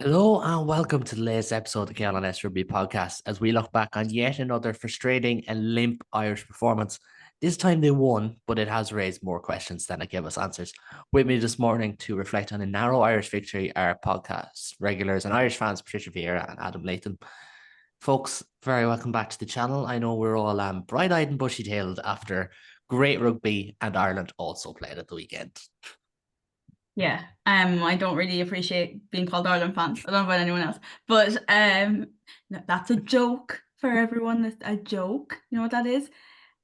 Hello and welcome to the latest episode of the KLNS Rugby podcast as we look back on yet another frustrating and limp Irish performance. This time they won, but it has raised more questions than it gave us answers. With me this morning to reflect on a narrow Irish victory are podcast regulars and Irish fans Patricia and Adam Layton. Folks, very welcome back to the channel. I know we're all bright-eyed and bushy-tailed after great rugby, and Ireland also played at the weekend. Yeah, I don't really appreciate being called Ireland fans. I don't know about anyone else, but that's a joke for everyone. That's a joke. You know what that is?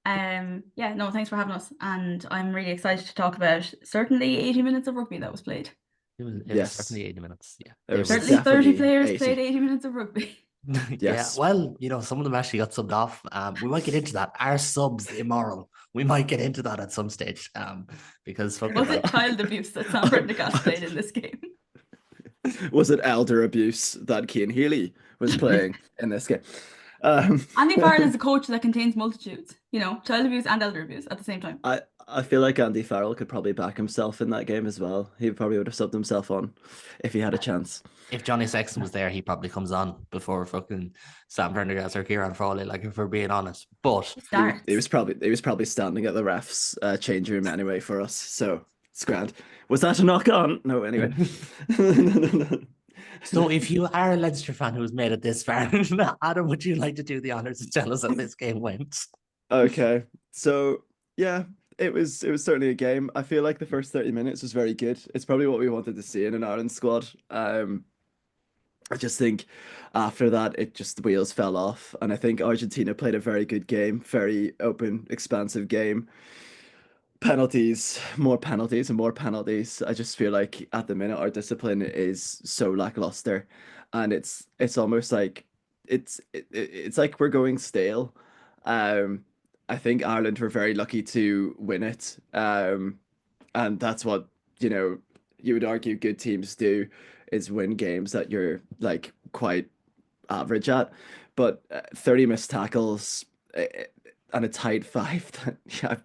Yeah, no, thanks for having us, and I'm really excited to talk about certainly 80 minutes of rugby that was played. It was certainly 80 minutes. Yeah, There was Certainly 30 players 80. played 80 minutes of rugby. Yeah, Yes. well, some of them actually got subbed off. We might get into that. Are subs immoral? We might get into that at some stage. Because Was it child abuse that Sam Prendergast played in this game? Was it elder abuse that Cian Healy was playing in this game? Andy Farrell is a coach that contains multitudes. Child abuse and elder abuse at the same time. I feel like Andy Farrell could probably back himself in that game as well. He probably would have subbed himself on if he had a chance. If Johnny Sexton was there, he probably comes on before fucking Sam Prendergast or Kieran Frawley, like, if we're being honest. But he was probably standing at the refs change room anyway for us, so it's grand. Was that a knock on? No, anyway. So if you are a Leinster fan who has made it this far, Adam, would you like to do the honors and tell us how this game went? Okay, so yeah, it was certainly a game. I feel like the first 30 minutes was very good. It's probably what we wanted to see in an Ireland squad. I just think after that, the wheels fell off. And I think Argentina played a very good game, very open, expansive game. Penalties, more penalties and more penalties. I just feel like at the minute our discipline is so lackluster, and it's almost like it's like we're going stale. I think Ireland were very lucky to win it. And that's what, you would argue good teams do, is win games that you're like quite average at. But 30 missed tackles and a tight five that, yeah,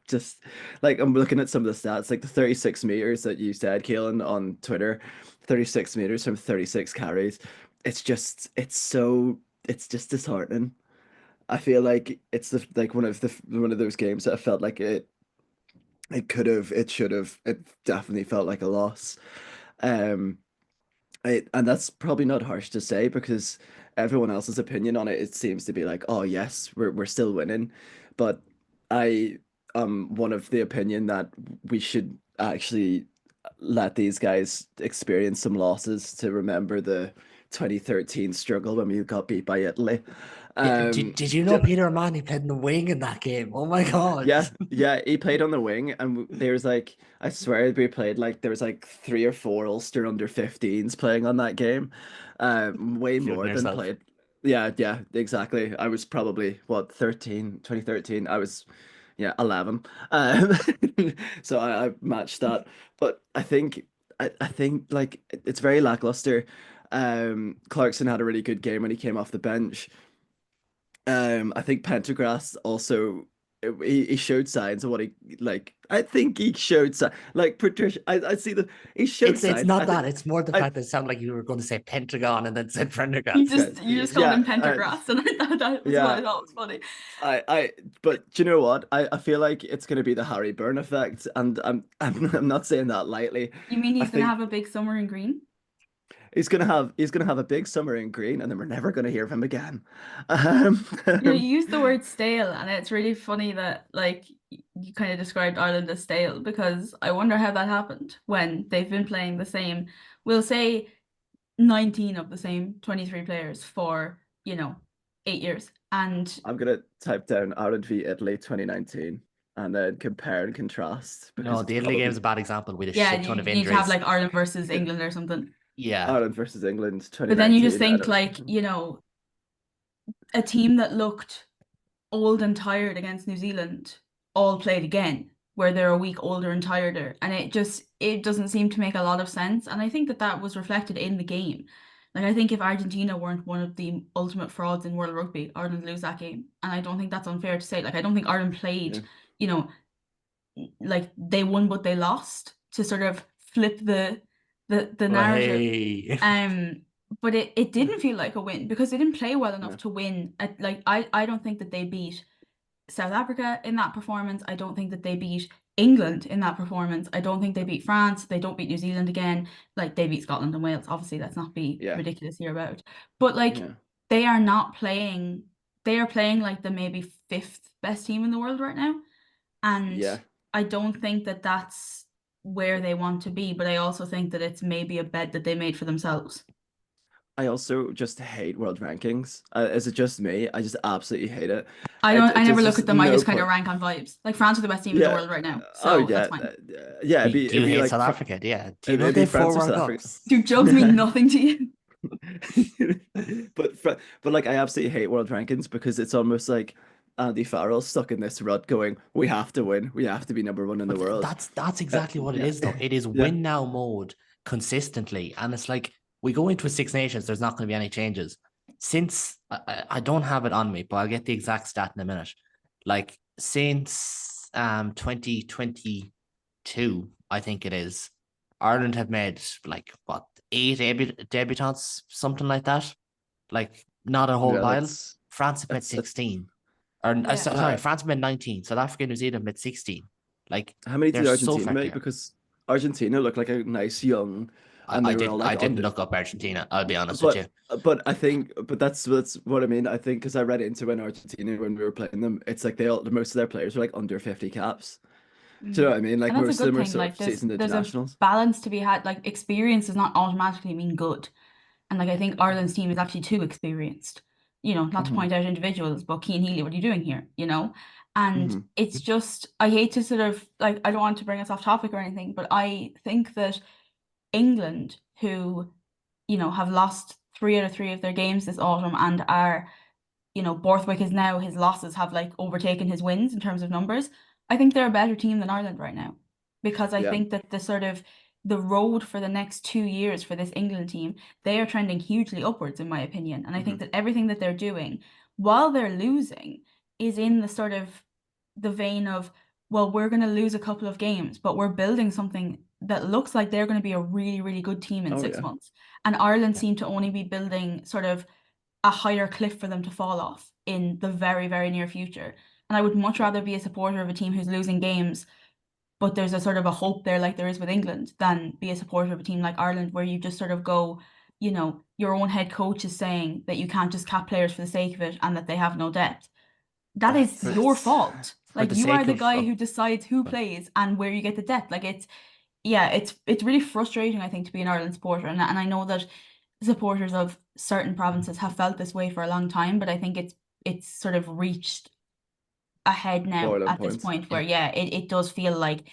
I'm looking at some of the stats, like the 36 meters that you said, Keelan, on Twitter, 36 meters from 36 carries. It's just disheartening. I feel like it's one of those games that I felt like it should have, it definitely felt like a loss. And that's probably not harsh to say, because everyone else's opinion on it seems to be like, oh yes, we're still winning. But I am one of the opinion that we should actually let these guys experience some losses to remember the 2013 struggle when we got beat by Italy. Did you know Peter O'Mahony played in the wing in that game? Oh my God. Yeah, he played on the wing, and there was like, I swear we played like, there was like 3 or 4 Ulster under 15s playing on that game. Way more than played. Yeah, exactly. I was probably 2013. I was 11. So I matched that. But I think like it's very lackluster. Clarkson had a really good game when he came off the bench. I think Pendergrass also, he showed signs of what he like. I think he showed signs like Patricia. I see that he showed signs. It's not that. It's more the fact that it sounded like you were going to say Pentagon and then said Prendergast. You just called him Pendergrass, and that was what I thought was funny. But do you know what? I feel like it's going to be the Harry Byrne effect, and I'm not saying that lightly. You mean he's going to have a big summer in green? He's gonna have a big summer in green, and then we're never gonna hear of him again. You use the word stale, and it's really funny that like you kind of described Ireland as stale, because I wonder how that happened when they've been playing the same, we'll say 19 of the same 23 players for 8 years. And I'm gonna type down Ireland v Italy 2019 and then compare and contrast. No, the Italy game is a bad example with a shit ton of injuries. You need to have like Ireland versus England or something. Yeah. Ireland versus England 2019. But then you just think like, a team that looked old and tired against New Zealand all played again, where they're a week older and tireder. And it doesn't seem to make a lot of sense. And I think that was reflected in the game. Like, I think if Argentina weren't one of the ultimate frauds in World Rugby, Ireland would lose that game. And I don't think that's unfair to say. Like, I don't think Ireland played, like they won but they lost, to sort of flip the narrative. Hey. but it didn't feel like a win because they didn't play well enough Yeah. to win. I don't think that they beat South Africa in that performance. I don't think that they beat England in that performance. I don't think they beat France. They don't beat New Zealand again. Like, they beat Scotland and Wales. Obviously, let's not be Yeah. ridiculous here about it. But like, Yeah. they are not playing. They are playing like the maybe fifth best team in the world right now, and Yeah. I don't think that that's where they want to be. But I also think that it's maybe a bet that they made for themselves. I also just hate world rankings. Is it just me? I just absolutely hate it. I There's never look just at them. I no just kind of point. rank on vibes. Like, France are the best team in the Yeah. world right now, Oh so yeah. that's fine. Yeah. Do It'd you be hate like South Africa? Yeah. Do you know it'd be they've 4 France or World South Africa. Cups? Do jokes mean nothing to you? But like I absolutely hate world rankings because it's almost like Andy Farrell stuck in this rut going, we have to win. We have to be number one in the But world. that's exactly what it Yeah. is, though. It is Yeah. win now mode consistently, and it's like we go into a Six Nations. There's not going to be any changes. Since I don't have it on me, but I'll get the exact stat in a minute. Like, since 2022, I think it is, Ireland have made like what, 8 debutants, something like that. Like, not a whole Yeah, pile. France have made that's 16. Or Yeah. sorry, France made 19. South Africa and New Zealand made 16. Like, how many they're did so Argentina far make? clear. Because Argentina looked like a nice young, and they were all I like didn't under. look up Argentina, I'll be honest with you. But I think, but that's what I mean. I think because I read into when Argentina when we were playing them, it's like most of their players were like under 50 caps. Do you know what I mean? Like And that's a most of good them are thing. sort Like, of seasoned there's a internationals. balance to be had. Like, experience does not automatically mean good. And like, I think Ireland's team is actually too experienced. Not to Hmm. point out individuals, but Cian Healy, what are you doing here? And Hmm. it's just, I hate to sort of, like, I don't want to bring us off topic or anything, but I think that England, who, have lost 3 out of 3 of their games this autumn and are, Borthwick is now, his losses have like overtaken his wins in terms of numbers. I think they're a better team than Ireland right now, because I Yeah. think that the road for the next 2 years for this England team, they are trending hugely upwards, in my opinion. And I think that everything that they're doing while they're losing is in the sort of the vein of, well, we're going to lose a couple of games, but we're building something that looks like they're going to be a really, really good team in Oh 6 months. And Ireland Yeah. seem to only be building sort of a higher cliff for them to fall off in the very, very near future. And I would much rather be a supporter of a team who's losing games, but there's a sort of a hope there, like there is with England, than be a supporter of a team like Ireland, where you just sort of go, your own head coach is saying that you can't just cap players for the sake of it and that they have no depth. That is your fault. For Like, the you are sake the of guy who decides who plays and where you get the depth. Like, it's really frustrating, I think, to be an Ireland supporter. And I know that supporters of certain provinces have felt this way for a long time, but I think it's sort of reached a head now boiling at this point. point where, yeah. it does feel like,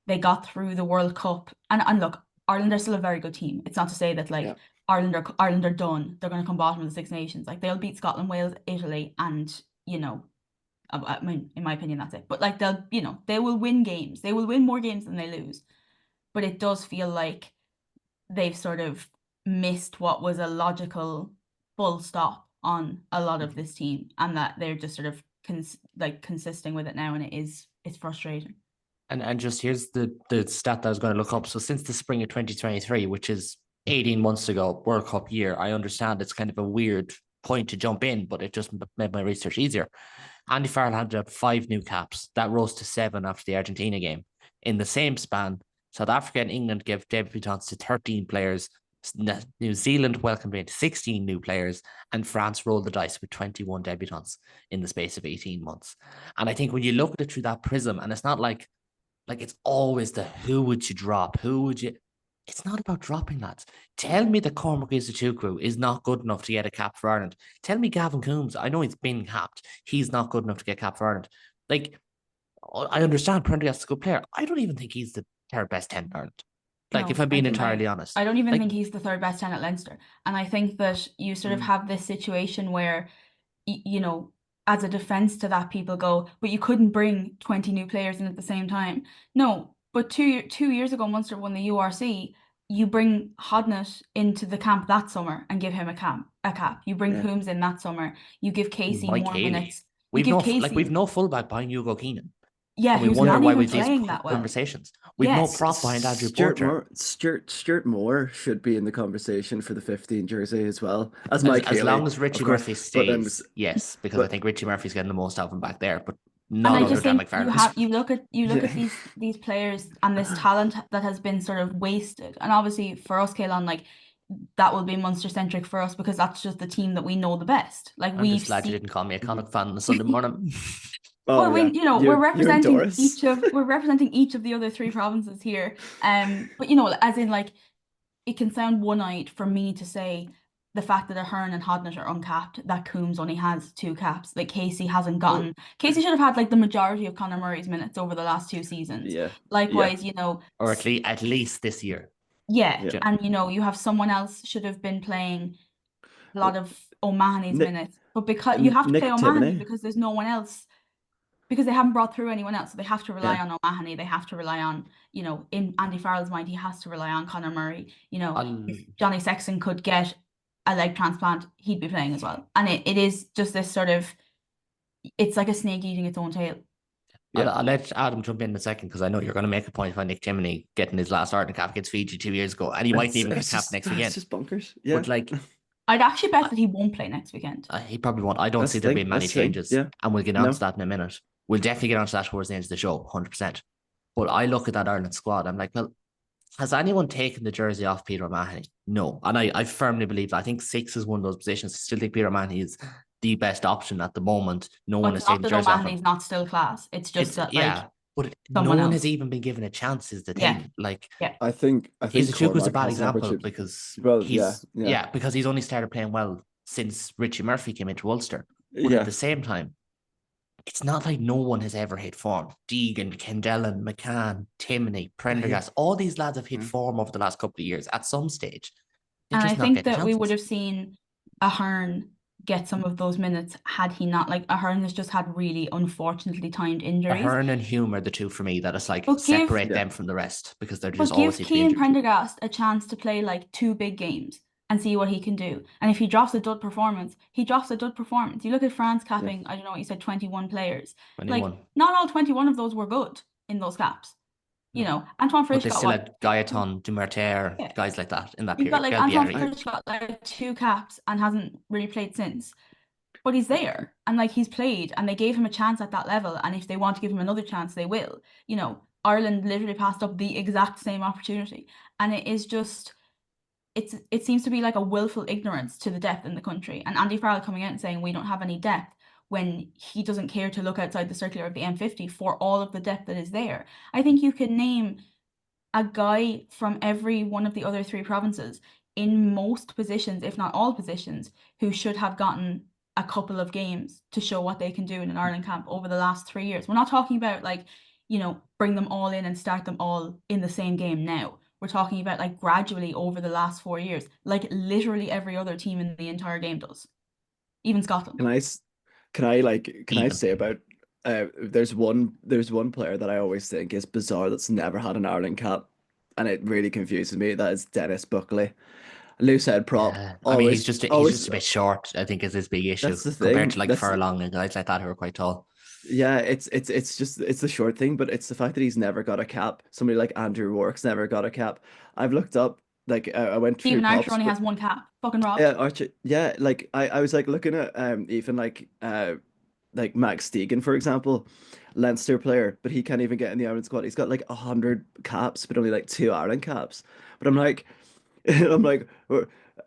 they got through the World Cup. And look, Ireland are still a very good team. It's not to say that, like, Yeah. Ireland are done. They're going to come bottom of the Six Nations. Like, they'll beat Scotland, Wales, Italy, and, I mean, in my opinion, that's it. But like, they will win games. They will win more games than they lose. But it does feel like they've sort of missed what was a logical full stop on a lot of this team, and that they're just sort of consisting with it now, and it's frustrating. And just here's the stat that I was going to look up. So since the spring of 2023, which is 18 months ago, World Cup year, I understand it's kind of a weird point to jump in, but it just made my research easier. Andy Farrell had 5 new caps. That rose to 7 after the Argentina game. In the same span, South Africa and England gave debutants to 13 players. New Zealand welcomed in 16 new players, and France rolled the dice with 21 debutants in the space of 18 months. And I think when you look at it through that prism, and it's not like it's always the who would you drop? Who would you? It's not about dropping lads. Tell me that Cormac Isatukwu is not good enough to get a cap for Ireland. Tell me Gavin Coombs, I know he's been capped. He's not good enough to get cap for Ireland. Like, I understand Prendergast's a good player. I don't even think he's the third best 10 in Ireland. Like, No, if I'm being entirely honest. I don't even Like, think he's the third best 10 at Leinster. And I think that you sort of have this situation where, as a defense to that, people go, but you couldn't bring 20 new players in at the same time. No, but 2 years ago, Munster won the URC. You bring Hodnett into the camp that summer and give him a cap. You bring Yeah. Coombs in that summer. You give Casey Mike more Haley. minutes. We've no fullback behind Hugo Keenan. Yeah, And we who's wonder not why even we've these playing that well. conversations. We've no Yes. prop behind Andrew Stuart Porter. Moore, Stuart Moore should be in the conversation for the 15 jersey as well as As, Mike as Haley, long as of Richie course. Murphy But stays, yes, because I but think Richie Murphy's getting the most out of him back there, but And none I other just than think McFarland. you look at Yeah. these players and this talent that has been sort of wasted. And obviously for us, Kaelan, like that will be Munster centric for us because that's just the team that we know the best. Like I'm we've just glad you seen. didn't call me a Connacht fan on a Sunday morning. Oh Well, yeah, we're you and representing Doris. we're representing each of the other three provinces here. But you know, as in like it can sound one-eyed for me to say the fact that Ahern and Hodnett are uncapped, that Coombs only has 2 caps, like Casey hasn't gotten. Casey should have had like the majority of Conor Murray's minutes over the last 2 seasons. Yeah. Likewise, you know, Or at least this year. yeah, Yeah. and you know, you have someone else should have been playing a lot of O'Mahony's Nick- minutes, but because you have to Nick play O'Mahony Timoney. because there's no one else. Because they haven't brought through anyone else, so they have to rely Yeah. on O'Mahony. They have to rely on, you know, in Andy Farrell's mind, he has to rely on Conor Murray. You know, if Johnny Sexton could get a leg transplant, he'd be playing as well. And it is just this sort of, it's like a snake eating its own tail. Yeah. I'll let Adam jump in a second because I know you're going to make a point about Nick Timoney getting his last Ireland cap against Fiji 2 years ago, and he mightn't even get capped next weekend. It's just bonkers. Yeah. But like, I'd actually bet that he won't play next weekend. he probably won't. I don't That's see the there thing, being many that's the thing, changes. yeah. And we'll get on No. to that in a minute. We'll definitely get onto that towards the end of the show, 100%. But I look at that Ireland squad, I'm like, well, has anyone taken the jersey off Peter O'Mahony? No. And I firmly believe that. I think 6 is one of those positions. I still think Peter O'Mahony is the best option at the moment. No one But has not taken the that jersey off O'Mahony's him. not still class. It's just that like but no someone one else. has even been given a chance is the Yeah. thing. Like, I think Izuchukwu's a Cormac bad has an example opportunity. because Well, he's yeah. because he's only started playing well since Richie Murphy came into Ulster. But Yeah. at the same time, it's not like no one has ever hit form. Deegan, Kendellen, McCann, Timoney, Prendergast, all these lads have hit form over the last couple of years at some stage. They're And just I not think getting that we would chances. have seen Ahern get some of those minutes had he not. Like Ahern has just had really unfortunately timed injuries. Ahern and Hume are the two for me that it's like But separate Yeah. them from the rest because they're But just give always seem to be Cian injured. Prendergast a chance to play like 2 big games and see what he can do. And if he drops a dud performance, he drops a dud performance. You look at France capping, I don't know what you said, 21 players. 21. Like not all 21 of those were good in those caps. You know, Antoine But Frisch they got still what? had Gaetan, Dumarter, Yeah. guys like that in that You've got period. like Antoine Galbieri. Frisch got like 2 caps and hasn't really played since. But he's there and like he's played and they gave him a chance at that level. And if they want to give him another chance, they will. You know, Ireland literally passed up the exact same opportunity. And it is just, it seems to be like a willful ignorance to the depth in the country. And Andy Farrell coming out and saying we don't have any depth when he doesn't care to look outside the circular of the M50 for all of the depth that is there. I think you can name a guy from every one of the other 3 provinces in most positions, if not all positions, who should have gotten a couple of games to show what they can do in an Ireland camp over the last 3 years. We're not talking about like, you know, bring them all in and start them all in the same game now. We're talking about like gradually over the last 4 years, like literally every other team in the entire game does, even Scotland. Can I say about there's one player that I always think is bizarre that's never had an Ireland cap, and it really confuses me. That is Dennis Buckley, loose head prop. I mean, he's Always, just a bit short, I think, is his big issue that's the compared thing. to like Furlong and guys like that who are quite tall. Yeah, it's the short thing, but it's the fact that he's never got a cap. Somebody like Andrew Rourke's never got a cap. I've looked up, like I went through Stephen Archer props, only but- has 1 cap. Fucking Rob. Yeah, Archer. Yeah, like I was like looking at even like Max Stegan, for example, Leinster player, but he can't even get in the Ireland squad. He's got like 100 caps, but only like 2 Ireland caps. But I'm like,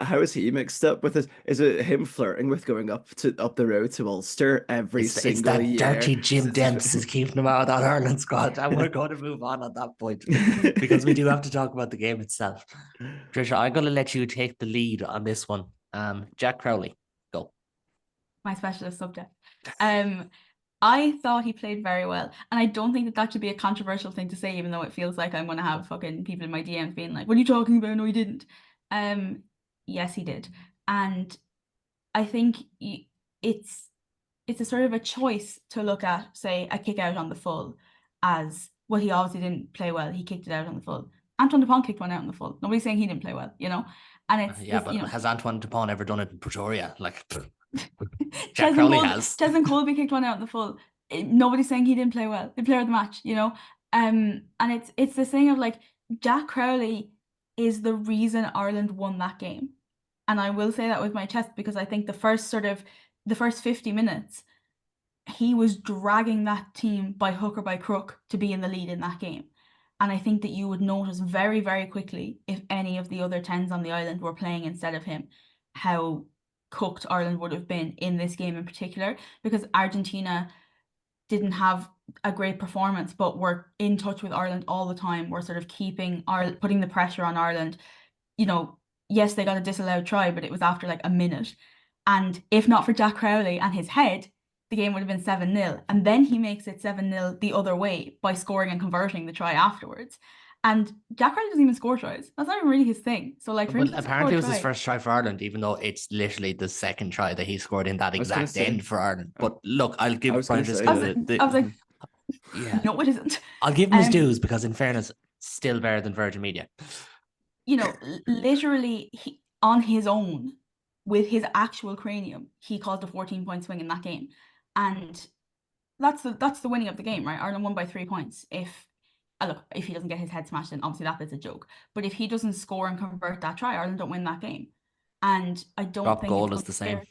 how is he mixed up with this? Is it him flirting with going up the road to Ulster every It's single that year? dirty Jim Dents is keeping him out of that Ireland squad, and we're going to move on at that point because we do have to talk about the game itself. Patricia, I'm going to let you take the lead on this one. Jack Crowley, go. My specialist subject. I thought he played very well, and I don't think that should be a controversial thing to say, even though it feels like I'm going to have fucking people in my DMs being like, "What are you talking about? No, he didn't." Yes, he did, and I think it's a sort of a choice to look at, say, a kick out on the full as well. He obviously didn't play well. He kicked it out on the full. Antoine Dupont kicked one out on the full. Nobody's saying he didn't play well, you know. And it's but has Antoine Dupont ever done it in Pretoria? Like Jack Cheslin Crowley Colby, has. Cheslin Colby kicked one out in the full. nobody's saying he didn't play well. The player of the match, you know. And it's this thing of like Jack Crowley is the reason Ireland won that game. And I will say that with my chest, because I think the first 50 minutes, he was dragging that team by hook or by crook to be in the lead in that game. And I think that you would notice very, very quickly if any of the other 10s on the island were playing instead of him, how cooked Ireland would have been in this game in particular, because Argentina didn't have a great performance, but were in touch with Ireland all the time. We're sort of putting the pressure on Ireland. You know, yes, they got a disallowed try, but it was after like a minute. And if not for Jack Crowley and his head, the game would have been 7-0. And then he makes it 7-0 the other way by scoring and converting the try afterwards. And Jack Crowley doesn't even score tries. That's not even really his thing. So like, for But him to apparently it was score a his try, first try for Ireland, even though it's literally the second try that he scored in that was gonna exact say- end for Ireland. But look, I'll I give was gonna Brian say Driscoll that. I was like, yeah, no, it isn't. I'll give him his Um, dues because, in fairness, still better than Virgin Media. You know, literally on his own, with his actual cranium, he caused a 14-point swing in that game. And that's the winning of the game, right? Ireland won by 3 points. If he doesn't get his head smashed, then obviously that bit's a joke. But if he doesn't score and convert that try, Ireland don't win that game. And I don't Drop think goal it's is the same. unfair.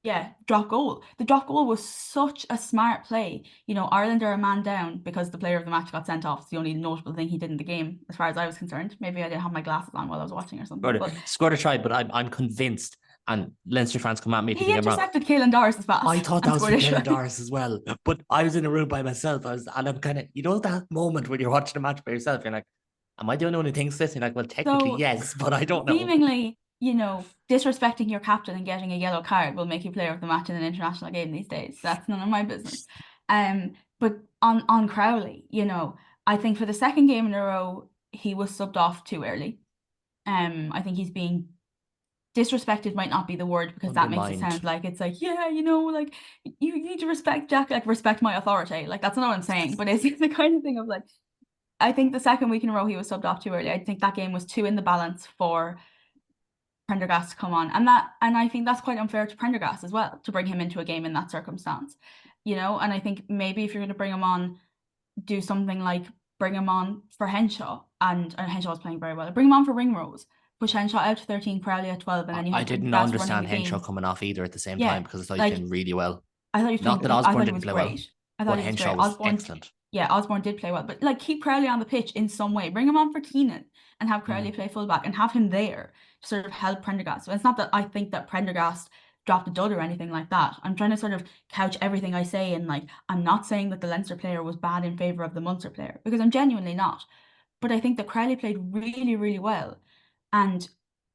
Yeah, drop goal. The drop goal was such a smart play. You know, Ireland are a man down because the player of the match got sent off. It's the only notable thing he did in the game, as far as I was concerned. Maybe I didn't have my glasses on while I was watching or something. But Scored a try, but I'm convinced, and Leinster fans come at me if you he think I'm wrong. intercepted Caelan Doris's pass. I thought that and was for scored a Kevin try. Doris as well. But I was in a room by myself. And I'm kind of, you know, that moment when you're watching a match by yourself, you're like, am I the only one who thinks this? You're like, well, technically, So, yes, but I don't know. Seemingly, you know, disrespecting your captain and getting a yellow card will make you player of the match in an international game these days. That's none of my business. But on Crowley, you know, I think for the second game in a row, he was subbed off too early. I think he's being disrespected might not be the word, because that makes it Undermined. sound like it's like, yeah, you know, like you need to respect Jack, like respect my authority. Like that's not what I'm saying, but it's the kind of thing of like, I think the second week in a row he was subbed off too early. I think that game was too in the balance for Prendergast to come on, and I think that's quite unfair to Prendergast as well, to bring him into a game in that circumstance, you know. And I think maybe if you're going to bring him on, do something like bring him on for Henshaw, and Henshaw was playing very well. Bring him on for Ringrose, push Henshaw out to 13, Crowley at 12, and then you have I didn't Prendergast understand running the Henshaw game. coming off either at the same Yeah, time, because I thought like, he did really well. I thought he was Not that I Osborne thought he didn't was play great. well, I but thought he was Henshaw great. was Osborne, excellent. yeah, Osborne did play well, but like keep Crowley on the pitch in some way. Bring him on for Keenan and have Crowley play fullback and have him there to sort of help Prendergast. So it's not that I think that Prendergast dropped a dud or anything like that. I'm trying to sort of couch everything I say in like, I'm not saying that the Leinster player was bad in favour of the Munster player, because I'm genuinely not. But I think that Crowley played really, really well. And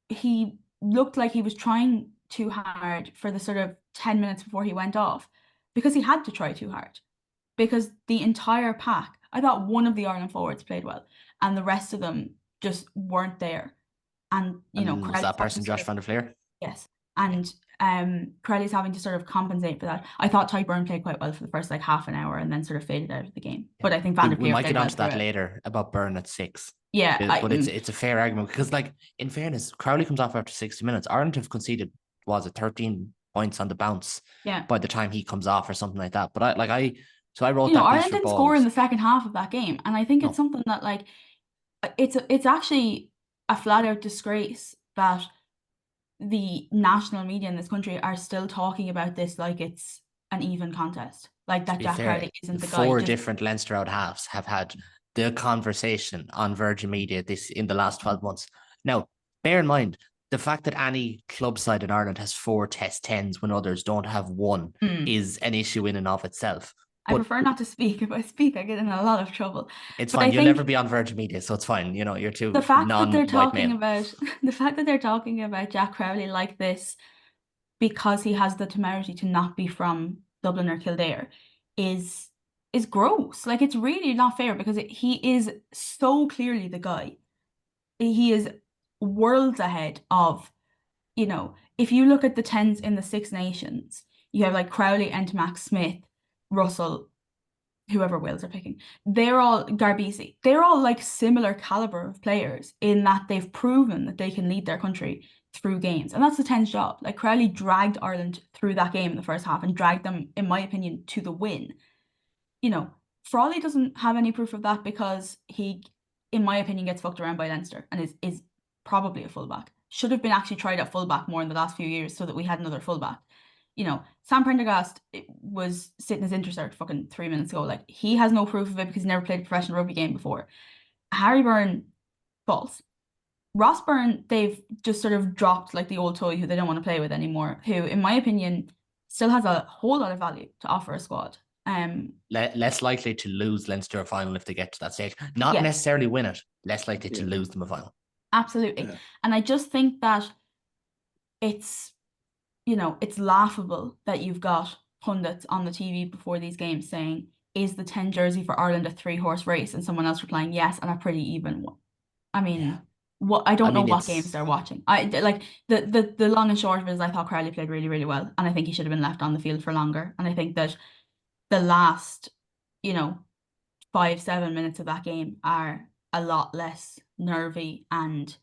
he looked like he was trying too hard for the sort of 10 minutes before he went off, because he had to try too hard. Because the entire pack, I thought one of the Ireland forwards played well, and the rest of them just weren't there. And you know, And was Crowley's that having person to Josh sort van der Fleer? of, yes, and Crowley's having to sort of compensate for that. I thought Tyburn played quite well for the first like half an hour, and then sort of faded out of the game. But I think Van der We Fleer might played get well onto that throughout. later about Byrne at 6. Yeah, But it's a fair argument, because, like, in fairness, Crowley comes off after 60 minutes. Ireland have conceded, was it 13 points on the bounce yeah. by the time he comes off or something like that. But I wrote You know, that piece Ireland for didn't score in Balls. the second half of that game, and I think it's No. something that like it's actually a flat out disgrace that the national media in this country are still talking about this like it's an even contest, like To that be Jack fair, Crowley isn't the guy. four Just different Leinster out halves have had the conversation on Virgin Media in the last 12 months. Now, bear in mind, the fact that any club side in Ireland has 4 test 10s when others don't have one is an issue in and of itself. I prefer not to speak. If I speak, I get in a lot of trouble. It's But fine. I You'll think never be on Virgin Media, so it's fine. You know, you're too the fact that they're non-white talking male. about the fact that they're talking about Jack Crowley like this because he has the temerity to not be from Dublin or Kildare is gross. Like, it's really not fair, because he is so clearly the guy. He is worlds ahead of, you know, if you look at the 10s in the Six Nations, you have like Crowley, Entemac, Smith, Russell, whoever Wales are picking. They're all Garbisi. They're all like similar caliber of players in that they've proven that they can lead their country through games. And that's the 10's job. Like, Crowley dragged Ireland through that game in the first half and dragged them, in my opinion, to the win. Frawley doesn't have any proof of that because he, in my opinion, gets fucked around by Leinster and is probably a fullback. Should have been actually tried at fullback more in the last few years so that we had another fullback. Sam Prendergast was sitting as intercert fucking 3 minutes ago. Like, he has no proof of it because he never played a professional rugby game before. Harry Byrne, false. Ross Byrne, they've just sort of dropped like the old toy who they don't want to play with anymore, who, in my opinion, still has a whole lot of value to offer a squad. Less likely to lose Leinster a final if they get to that stage. Not necessarily win it. Less likely to lose them a final. Absolutely. Yeah. And I just think that it's laughable that you've got pundits on the TV before these games saying, is the 10 jersey for Ireland a 3-horse race? And someone else replying, yes, and a pretty even one. I mean, I don't know what games they're watching. The long and short of it is I thought Crowley played really, really well. And I think he should have been left on the field for longer. And I think that the last, 5-7 minutes of that game are a lot less nervy and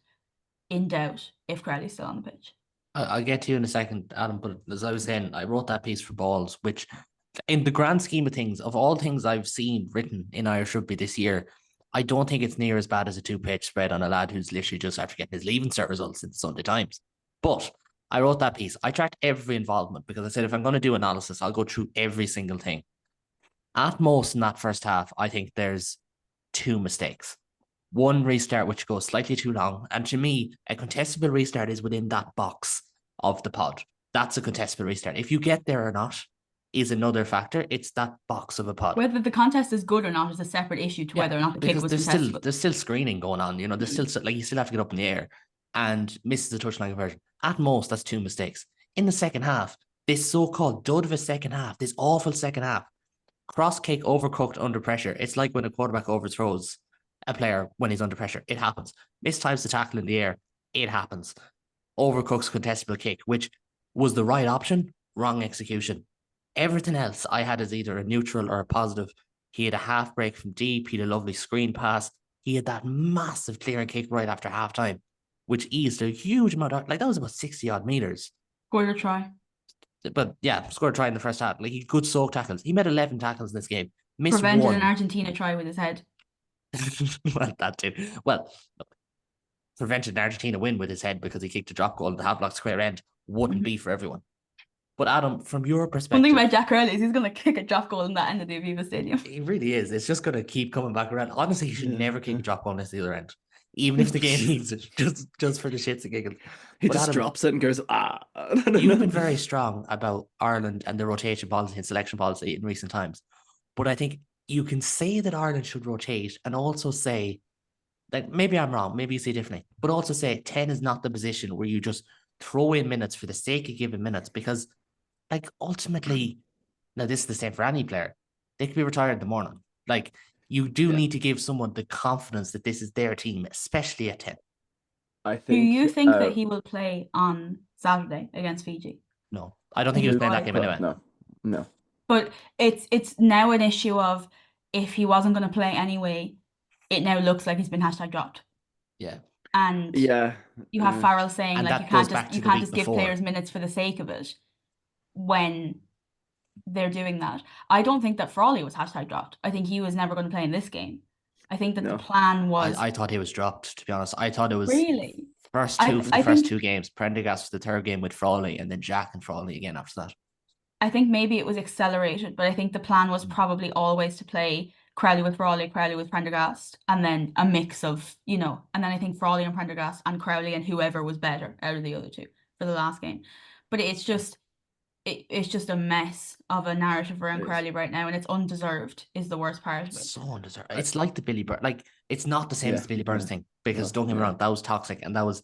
in doubt if Crowley's still on the pitch. I'll get to you in a second, Adam, but as I was saying, I wrote that piece for Balls, which in the grand scheme of things, of all things I've seen written in Irish rugby this year, I don't think it's near as bad as a 2-page spread on a lad who's literally just after getting his Leaving Cert results in the Sunday Times. But I wrote that piece. I tracked every involvement because I said, if I'm going to do analysis, I'll go through every single thing. At most in that first half, I think there's 2 mistakes. One restart, which goes slightly too long. And to me, a contestable restart is within that box of the pod. That's a contestable restart. If you get there or not is another factor. It's that box of a pod. Whether the contest is good or not is a separate issue to whether or not the kick was contestable. There's still screening going on. There's still, like, you still have to get up in the air and misses the touchline conversion. At most, that's 2 mistakes. In the second half, this so-called dud of a second half, this awful second half, cross kick overcooked under pressure. It's like when a quarterback overthrows a player when he's under pressure. It happens. Mistimes the tackle in the air. It happens. Overcooks contestable kick, which was the right option, wrong execution. Everything else I had as either a neutral or a positive. He had a half break from deep. He had a lovely screen pass. He had that massive clearing kick right after halftime, which eased a huge amount of, like, that was about 60 odd meters. Scored a try. But yeah, scored a try in the first half. Like, he good soak tackles. He made 11 tackles in this game. Missed prevented one. an Argentina try with his head. Well, that too. Well, look, prevented an Argentina win with his head because he kicked a drop goal at the half-block square end. Wouldn't be for everyone. But Adam, from your perspective... One thing about Jack Crowley is he's going to kick a drop goal in that end of the Aviva Stadium. He really is. It's just going to keep coming back around. Honestly, he should never kick a drop goal unless the other end. Even if the game needs it. Just for the shits and giggles. He just drops it and goes, You've been very strong about Ireland and the rotation policy and selection policy in recent times. But I think you can say that Ireland should rotate and also say, like, maybe I'm wrong, maybe you see differently, but also say 10 is not the position where you just throw in minutes for the sake of giving minutes, because, like, ultimately, now this is the same for any player, they could be retired in the morning. Like, you do need to give someone the confidence that this is their team, especially at 10. I think. Do you think that he will play on Saturday against Fiji? No, I don't think he was playing that game anyway. No. But it's now an issue of, if he wasn't going to play anyway, it now looks like he's been hashtag dropped. Yeah. And you have Farrell saying, like, you can't just give players minutes for the sake of it when they're doing that. I don't think that Frawley was hashtag dropped. I think he was never going to play in this game. I think that the plan was... I thought he was dropped, to be honest. I thought it was... Really? First two games. Prendergast for the third game with Frawley, and then Jack and Frawley again after that. I think maybe it was accelerated, but I think the plan was probably always to play Crowley with Frawley, Crowley with Prendergast, and then a mix of, and then I think Frawley and Prendergast and Crowley and whoever was better out of the other two for the last game. But it's just a mess of a narrative around Crowley right now, and it's undeserved is the worst part of it. So undeserved. It's like the Billy Burns, like, it's not the same as the Billy Burns thing, because don't get me wrong, that was toxic, and that was,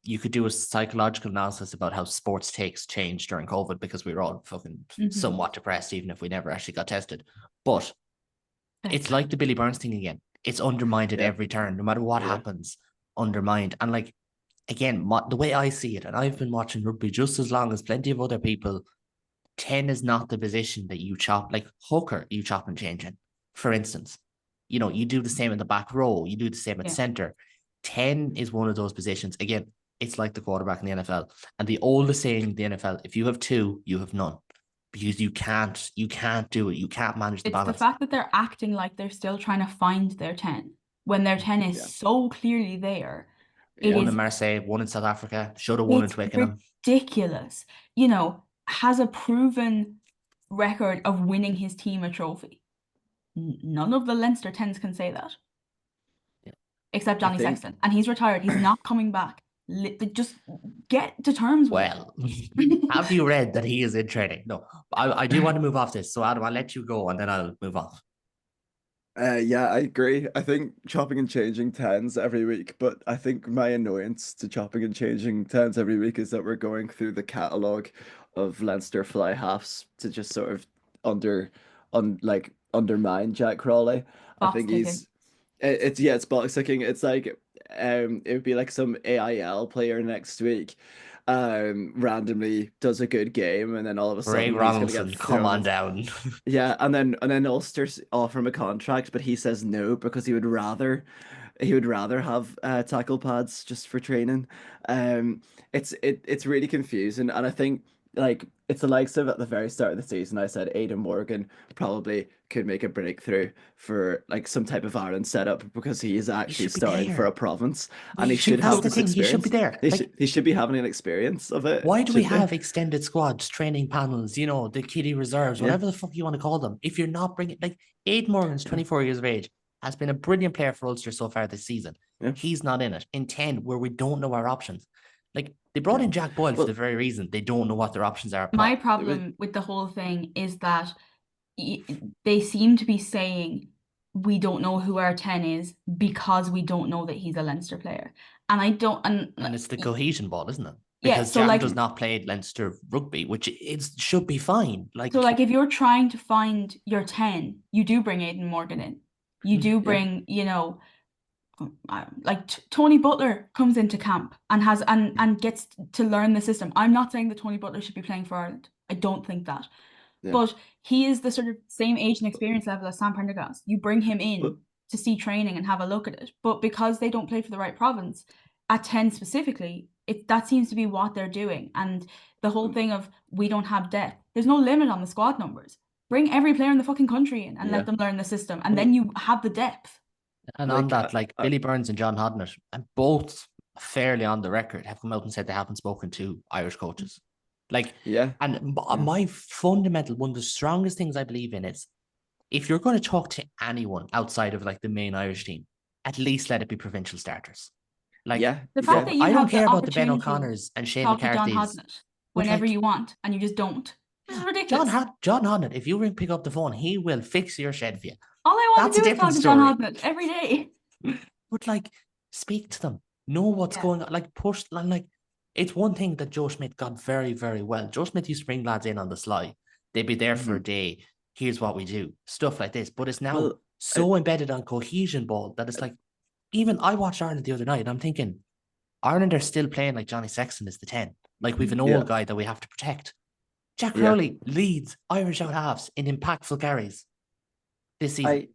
you could do a psychological analysis about how sports takes changed during COVID, because we were all fucking somewhat depressed, even if we never actually got tested. But it's like the Billy Burns thing again. It's undermined at every turn, no matter what happens, undermined. And, like, again, the way I see it, and I've been watching rugby just as long as plenty of other people, 10 is not the position that you chop, like hooker, you chop and change in, for instance. You do the same in the back row, you do the same at center. 10 is one of those positions. Again, it's like the quarterback in the NFL. And the oldest saying in the NFL, if you have 2, you have none. because you can't do it. You can't manage the It's the balance. fact that they're acting like they're still trying to find their 10 when their 10 is so clearly there. It One is in Marseille, one in South Africa, should have won in Twickenham. ridiculous. You know, has a proven record of winning his team a trophy. None of the Leinster 10s can say that. Yeah. Except Johnny Sexton. And he's retired. He's not coming back. Just get to terms with it. Have you read that he is in training? No. I do want to move off this. So Adam, I'll let you go and then I'll move off. Yeah, I agree. I think chopping and changing 10s every week, but I think my annoyance to chopping and changing 10s every week is that we're going through the catalogue of Leinster fly halves to just sort of undermine Jack Crowley. I think it's box ticking. It's like it would be like some AIL player next week randomly does a good game and then all of a Ray sudden he's gonna Ronaldson, get come thrown on in. down. Yeah, and then Ulster's offer him a contract, but he says no because he would rather have tackle pads just for training. It's really confusing, and I think like it's the likes of at the very start of the season. I said Aidan Morgan probably could make a breakthrough for like some type of Ireland setup because he is actually should be starting for there. a province, and he should have this He should experience. be there. He should be having an experience of it. Why do we shouldn't he? have extended squads, training panels, you know, the kiddie reserves, Yeah. whatever the fuck you want to call them? If you're not bringing, like, Aidan Morgan's 24 years of age, has been a brilliant player for Ulster so far this season. Yeah. He's not in it. In 10, where we don't know our options. Like, they brought in Jack Boyle for the very reason they don't know what their options are. My problem with the whole thing is that they seem to be saying we don't know who our 10 is because we don't know that he's a Leinster player. And I don't... And it's the cohesion ball, isn't it? Yeah, Because so Jack like does not play Leinster rugby, which it should be fine. So like if you're trying to find your 10, you do bring Aidan Morgan in. You do bring, you know, like Tony Butler comes into camp and has and gets to learn the system. I'm not saying that Tony Butler should be playing for Ireland. I don't think that. Yeah. But he is the sort of same age and experience level as Sam Prendergast. You bring him in to see training and have a look at it. But because they don't play for the right province, at 10 specifically, that seems to be what they're doing. And the whole thing of we don't have depth. There's no limit on the squad numbers. Bring every player in the fucking country in and let them learn the system. And then you have the depth. And on that, like Billy Burns and John Hodnett, and both fairly on the record, have come out and said they haven't spoken to Irish coaches. Like, and my fundamental, one of the strongest things I believe in is if you're going to talk to anyone outside of like the main Irish team, at least let it be provincial starters. Like, the fact that you I don't have care the about the Ben opportunity O'Connors and Shane talk to John McCarthy's. Hodnett whenever you want, and you just don't. This is ridiculous. John Hodnett, if you pick up the phone, he will fix your shed for you. All I want to do is talk to John Hodnett every day. But like, speak to them. Know what's going on. Like, push. Like, it's one thing that Joe Schmidt got very, very well. Joe Schmidt used to bring lads in on the sly. They'd be there for a day. Here's what we do. Stuff like this. But it's now embedded on cohesion ball that it's like, even I watched Ireland the other night and I'm thinking, Ireland are still playing like Johnny Sexton is the 10. Like, we've an old guy that we have to protect. Jack Crowley leads Irish out halves in impactful carries this season.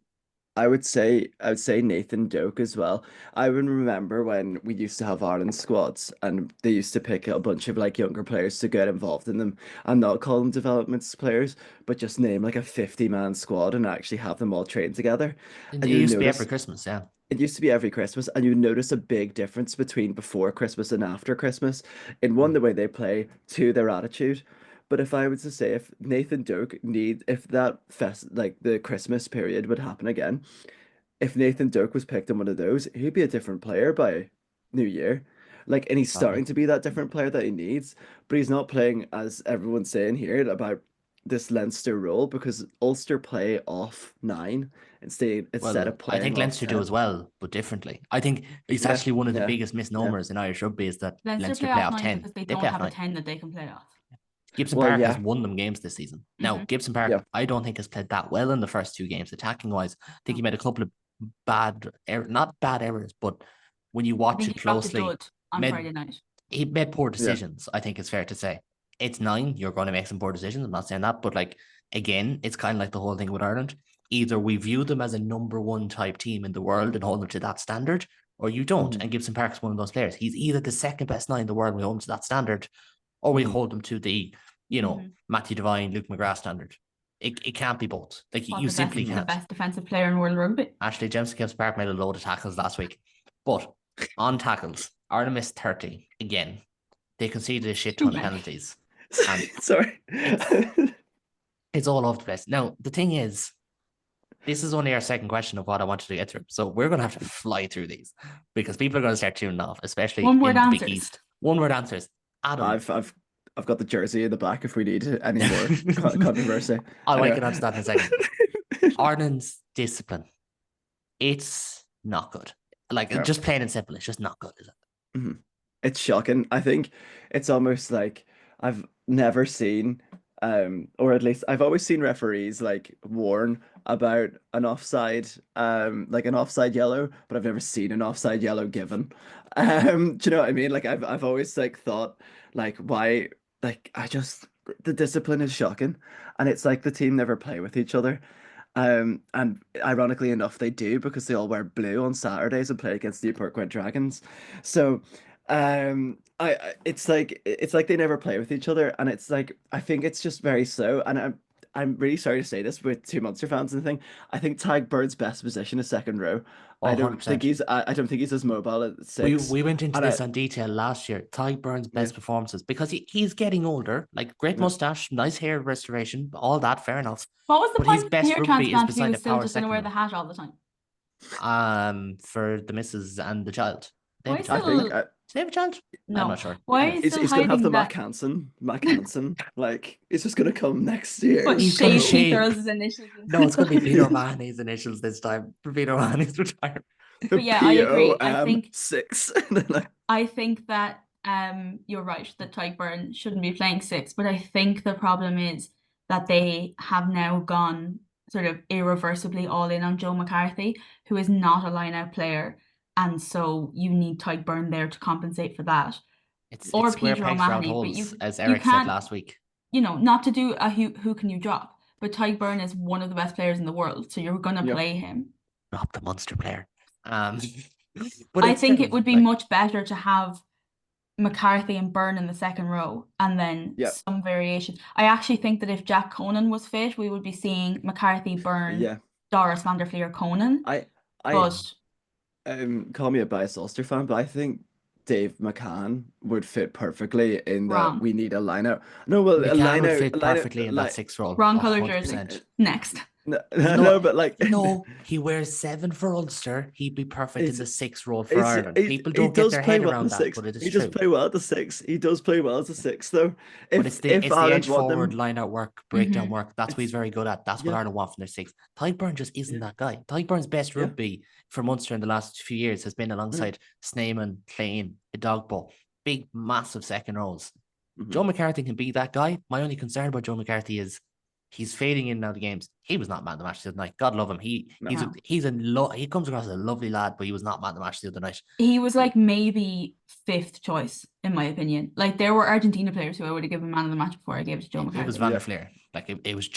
I would say Nathan Doak as well. I would remember when we used to have Ireland squads and they used to pick a bunch of like younger players to get involved in them and not call them development players, but just name like a 50-man squad and actually have them all train together. It used to be every Christmas, It used to be every Christmas, and you notice a big difference between before Christmas and after Christmas. In one, the way they play, two, their attitude. But if I was to say if Nathan Doak if that like the Christmas period would happen again, if Nathan Doak was picked in one of those, he'd be a different player by New Year. Like, and he's starting to be that different player that he needs, but he's not playing as everyone's saying here about this Leinster role because Ulster play off 9 instead of playing. I think Leinster do as well, but differently. I think it's actually one of the biggest misnomers in Irish rugby is that Leinster play off 10 because they don't have a 10 that they can play off. Gibson Park has won them games this season. Now, Gibson Park, I don't think has played that well in the first 2 games, attacking wise. I think he made a couple of not bad errors, but when you watch it closely, on Friday night. He made poor decisions, I think it's fair to say. It's 9, you're going to make some poor decisions. I'm not saying that, but like, again, it's kind of like the whole thing with Ireland. Either we view them as a number 1 type team in the world and hold them to that standard, or you don't. And Gibson Park's one of those players. He's either the second best 9 in the world and we hold him to that standard, or we hold them to the you know, Matthew Devine, Luke McGrath standard. It can't be both. Like, What, you the simply best, can't. the best defensive player in world rugby. Ashley James Gibbs Park made a load of tackles last week. But on tackles, Ireland missed 30 again. They conceded a shit ton of penalties. And Sorry. it's all over the place. Now, the thing is, this is only our second question of what I wanted to get through. So we're going to have to fly through these because people are going to start tuning off, especially in the Big East. One-word answers. Adam. I've got the jersey in the back if we need any more controversy. I'll get onto that in a second. Ireland's discipline. It's not good. Like, just plain and simple, it's just not good, is it? Mm-hmm. It's shocking. I think it's almost like I've never seen, or at least I've always seen referees like warn about an offside, like an offside yellow, but I've never seen an offside yellow given. Do you know what I mean? Like I've always like thought, like, why, like, the discipline is shocking, and it's like the team never play with each other. And ironically enough, they do, because they all wear blue on Saturdays and play against the Newport Gwent Dragons. So, it's like they never play with each other, and it's like, I think it's just very slow. And I'm really sorry to say this with two Munster fans and thing. I think Tadhg Bird's best position is second row. I don't think he's as mobile at six. We went into this on detail last year. Tadhg Bird's best performances, because he's getting older, like great mustache, nice hair restoration, all that, fair enough. What was the point his best hair rugby is transplant if he beside was a still power just going to wear the second hat all the time? for the missus and the child. They have a Why child. still- Do they have a child? No. I'm not sure. Why Anyway. is still He's gonna have hiding the that? Mac Hansen. Like, it's just gonna come next year. But He's gonna Peter shave. Earls' initials. No, it's going to be Peter O'Mahony's initials this time for Peter O'Mahony's retirement. But yeah, I agree. I think six. I think that you're right that Tadhg Bird shouldn't be playing six, but I think the problem is that they have now gone sort of irreversibly all in on Joe McCarthy, who is not a line-out player, and so you need Tadhg Bird there to compensate for that. It's Or square Peter pegs round O'Mahony, but holes, as you Eric said can't- last week. You know, not to do a who can you drop, but Tadhg Bird is one of the best players in the world, so you're going to play him. Not the Munster player. But I think it would be much better to have McCarthy and Byrne in the second row, and then some variation. I actually think that if Jack Conan was fit, we would be seeing McCarthy, Byrne, Doris van der Fleer, Conan. Call me a biased Ulster fan, but I think Dave McCann would fit perfectly in that. We need a line-out. No, well, McCann a line-out would fit perfectly in like, that sixth role. Wrong colour jersey. Next. No, but like no, he wears 7 for Ulster. He'd be perfect in the 6th role for Ireland. People don't get their head around that, but it is true. He does play well at the 6. He does play well as a 6, though. But it's the edge forward, line out work, breakdown work. That's what he's very good at. That's what Ireland want from their 6. Tadhg Bird just isn't that guy. Tadhg Bird's best rugby for Munster in the last few years has been alongside Sneeman, Klein, Idogbo, big, massive second rows. Joe McCarthy can be that guy. My only concern about Joe McCarthy is he's fading in and out of games. He was not man of the match the other night. God love him. He comes across as a lovely lad, but he was not man of the match the other night. He was like maybe 5th choice, in my opinion. Like, there were Argentina players who I would have given man of the match before I gave it to Joe McCarthy. It was Van der Fleer. Like, it was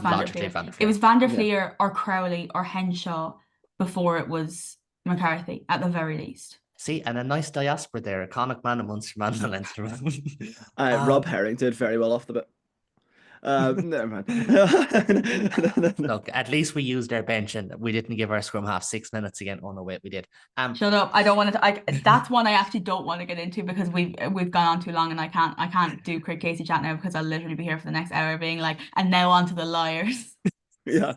logically Van der Fleer. It was Van der Fleer or Crowley or Henshaw before it was McCarthy, at the very least. See, and a nice diaspora there. A Connacht man, a Munster man, and a Leinster man. Rob Herring did very well off the bit. Never mind. Look, at least we used our bench and we didn't give our scrum half 6 minutes again. Oh no, wait, we did. Shut up! I don't want to. That's one I actually don't want to get into because we've gone on too long, and I can't do Craig Casey chat now because I'll literally be here for the next hour being like, and now on to the liars.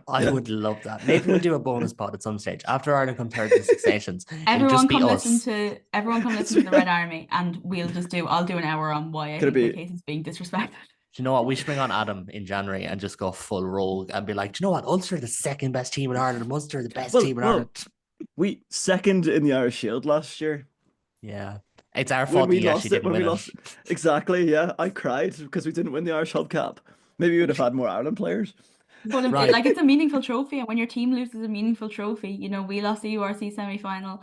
I would love that. Maybe we'll do a bonus pod at some stage after Ireland come third in 6 nations. Everyone come listen to the Red Army, and I'll do an hour on why I think Craig Casey's being disrespected. Do you know what? We should bring on Adam in January and just go full rogue and be like, do you know what? Ulster are the 2nd best team in Ireland. Munster are the best team in Ireland. We 2nd in the Irish Shield last year. Yeah. It's our fault we actually didn't win it. Exactly, yeah. I cried because we didn't win the Irish Hubcap. Maybe we would have had more Ireland players. But like, it's a meaningful trophy, and when your team loses a meaningful trophy, you know, we lost the URC semi-final,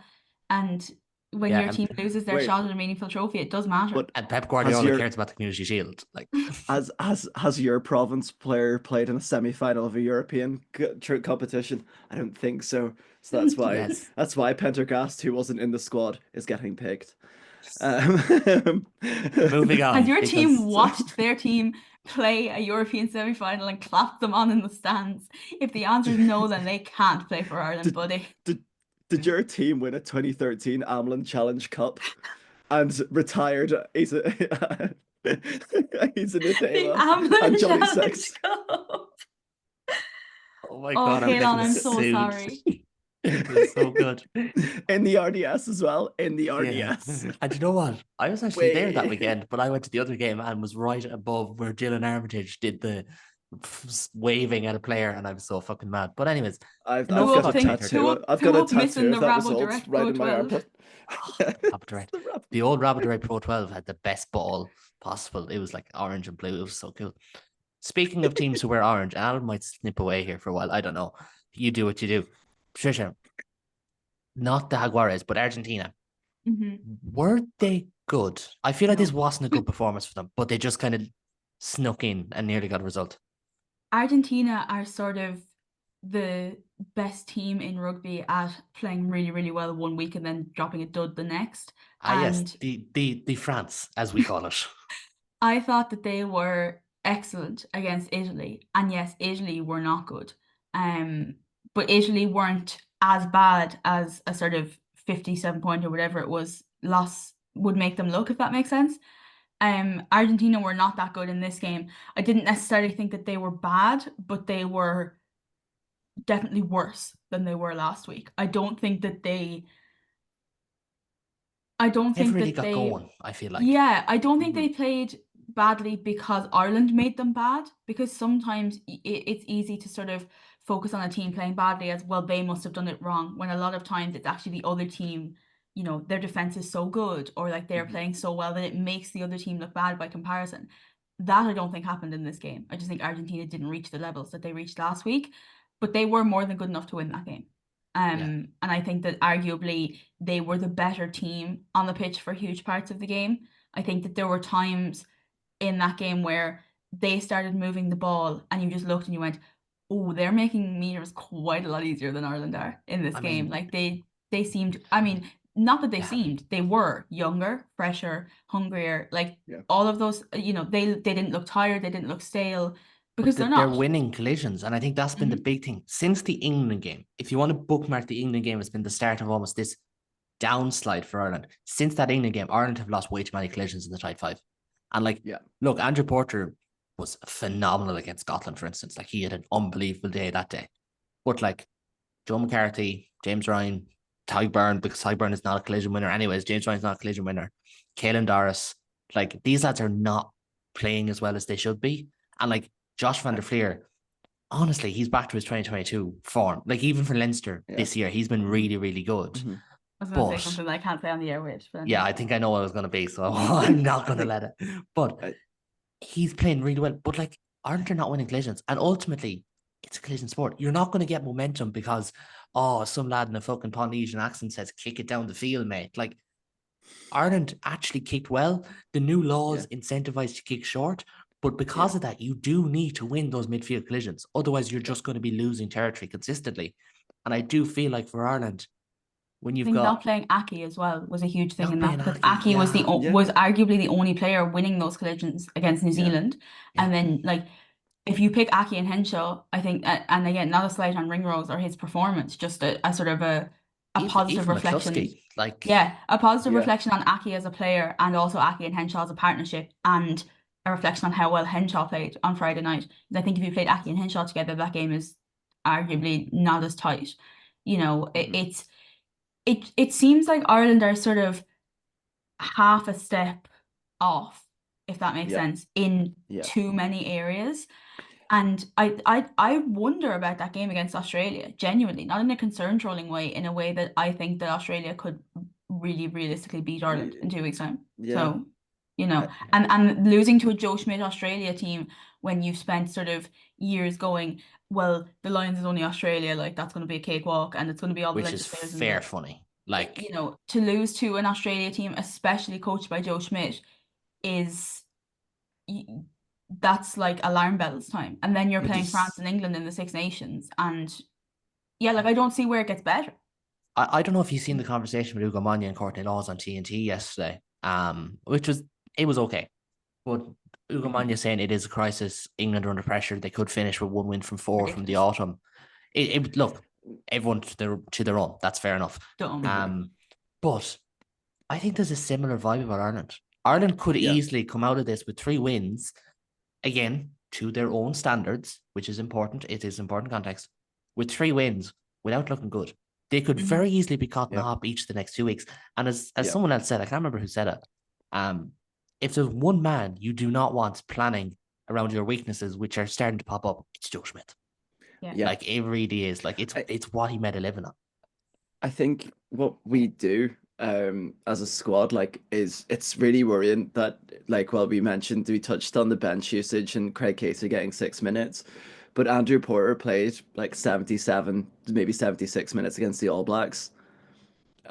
and when your team loses their shot at a meaningful trophy, it does matter. And Pep Guardiola cares about the Community Shield. Like, has your province player played in a semi-final of a European competition? I don't think so. So that's why that's why Pendergast, who wasn't in the squad, is getting picked. Moving on. Has your team watched their team play a European semi-final and clap them on in the stands? If the answer is no, then they can't play for Ireland, Did, buddy. did your team win a 2013 Amlin Challenge Cup and retired? He's a he's an The Adema and Amlin Johnny Challenge Six. Cup. Oh my Oh, God, I'm Kaelan, getting I'm so sued. sorry. It was so good. In the RDS as well. In the Yeah. RDS. And you know what? I was actually there that Way. weekend, but I went to the other game and was right above where Dylan Armitage did the waving at a player, and I was so fucking mad. But anyways, I've enough got a about think- tattoo. who I've who got a up missing tattoo the of that Rabo result Direct right Pro in my 12? armpit. Rabbit Direct. The Rabo- The old Rabbit Direct Pro 12 had the best ball possible. It was like orange and blue. It was so cool. Speaking of teams who wear orange, Alan might snip away here for a while. I don't know. You do what you do. Patricia, not the Jaguares, but Argentina. Mhm. Were they good? I feel like No. this wasn't a good performance for them, but they just kind of snuck in and nearly got a result. Argentina are sort of the best team in rugby at playing really, really well one week and then dropping a dud the next. Yes, And the France, as we call it. I thought that they were excellent against Italy. And yes, Italy were not good. But Italy weren't as bad as a sort of 57 point or whatever it was loss would make them look, if that makes sense. Argentina were not that good in this game. I didn't necessarily think that they were bad, but they were definitely worse than they were last week. I don't think that they Never really got going, I feel like. Yeah, I don't think Mhm. they played badly because Ireland made them bad, because sometimes it's easy to sort of focus on a team playing badly as, well, they must have done it wrong, when a lot of times it's actually the other team, you know, their defense is so good, or like they're Mhm. playing so well that it makes the other team look bad by comparison. That I don't think happened in this game. I just think Argentina didn't reach the levels that they reached last week, but they were more than good enough to win that game. And I think that arguably they were the better team on the pitch for huge parts of the game. I think that there were times in that game where they started moving the ball and you just looked and you went, oh, they're making meters quite a lot easier than Ireland are in this I game. mean- Like they seemed, I mean, not that they Yeah. seemed, they were younger, fresher, hungrier, like Yeah. all of those, you know, they didn't look tired, they didn't look stale, because But they're they're not. winning collisions, and I think that's been the big thing since the England game. If you want to bookmark the England game, it's been the start of almost this downslide for Ireland. Since that England game, Ireland have lost way too many collisions in the tight five. And like, Yeah. look, Andrew Porter was phenomenal against Scotland, for instance. Like, he had an unbelievable day that day. But like Joe McCarthy, James Ryan, Tyburn, because Tyburn is not a collision winner anyways. James Ryan's not a collision winner. Caelan Doris, like, these lads are not playing as well as they should be. And like Josh van der Fleer, honestly, he's back to his 2022 form. Like, even for Leinster this year, he's been really, really good. Mhm. I was going to say But something that I can't say on the air with. But yeah, I think I know what I was going to be, so I'm not going to let it. But I- he's playing really well. But like, Ireland are not winning collisions, and ultimately, it's a collision sport. You're not going to get momentum because, oh, some lad in a fucking Polynesian accent says, "Kick it down the field, mate." Like, Ireland actually kicked well. The new laws incentivize to kick short, but because of that, you do need to win those midfield collisions. Otherwise, you're just going to be losing territory consistently. And I do feel like for Ireland, when I you've think not got playing Aki as well was a huge thing not in that, playing because Aki, Aki was yeah. was arguably the only player winning those collisions against New Yeah. Zealand. Yeah. And then like if you pick Aki and Henshaw, I think, and again, not a slight on Ringrose or his performance, just a sort of a positive even reflection. McCluskey, like, Yeah, a positive Yeah. reflection on Aki as a player, and also Aki and Henshaw as a partnership, and a reflection on how well Henshaw played on Friday night. And I think if you played Aki and Henshaw together, that game is arguably not as tight. You know, Mhm. it seems like Ireland are sort of half a step off, if that makes Yeah. sense, in Yeah. too many areas. And I wonder about that game against Australia, genuinely, not in a concern trolling way, in a way that I think that Australia could really realistically beat Ireland in 2 weeks' time. Yeah. So, you know, and losing to a Joe Schmidt Australia team when you've spent sort of years going, well, the Lions is only Australia, like that's going to be a cakewalk, and it's going to be all the which is legislators fair funny. Like, you know, to lose to an Australia team, especially coached by Joe Schmidt, is that's like alarm bells time. And then you're It playing is- France and England in the Six Nations, and yeah, like I don't see where it gets better. I don't know if you've seen the conversation with Ugo Manya and Courtney Laws on TNT yesterday, which was, it was okay. But Ugamanya saying it is a crisis. England are under pressure. They could finish with 1 win from 4 from the autumn. Look, everyone to their own. That's fair enough. But I think there's a similar vibe about Ireland. Ireland could easily come out of this with 3 wins, again, to their own standards, which is important. It is important context. With 3 wins, without looking good, they could very easily be caught in the hop each the next 2 weeks. And as someone else said, I can't remember who said it. If there's one man you do not want planning around your weaknesses, which are starting to pop up, it's Joe Schmidt. Yeah. Like it really is. Like it's what he made a living on. I think what we do as a squad, like, is it's really worrying that, like, well, we touched on the bench usage and Craig Casey getting 6 minutes, but Andrew Porter played like 77, maybe 76 minutes against the All Blacks.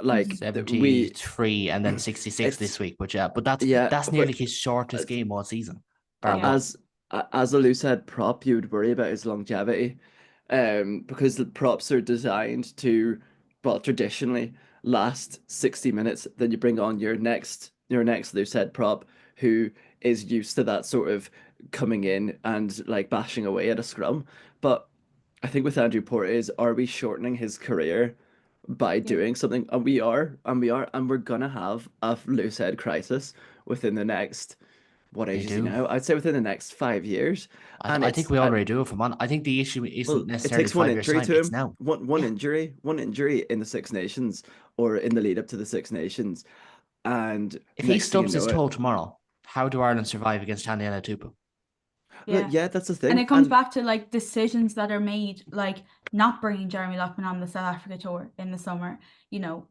Like 73 and then 66 this week, but that's nearly his shortest game all season. As a loosehead prop, you would worry about his longevity, because the props are designed to, well, traditionally last 60 minutes. Then you bring on your next loosehead prop who is used to that sort of coming in and like bashing away at a scrum. But I think with Andrew Porter are we shortening his career by doing something? And we're gonna have a loosehead crisis within the next, what age is he now? I'd say within the next 5 years. I think we already do, if I'm on. I think the issue isn't necessarily it takes one 5 years injury time, to him. it's now. One injury in the Six Nations or in the lead up to the Six Nations. And if he stubs his toe tomorrow, how do Ireland survive against Taniela Tupou? Yeah, that's the thing. And it comes back to like decisions that are made, like not bringing Jeremy Loughman on the South Africa tour in the summer.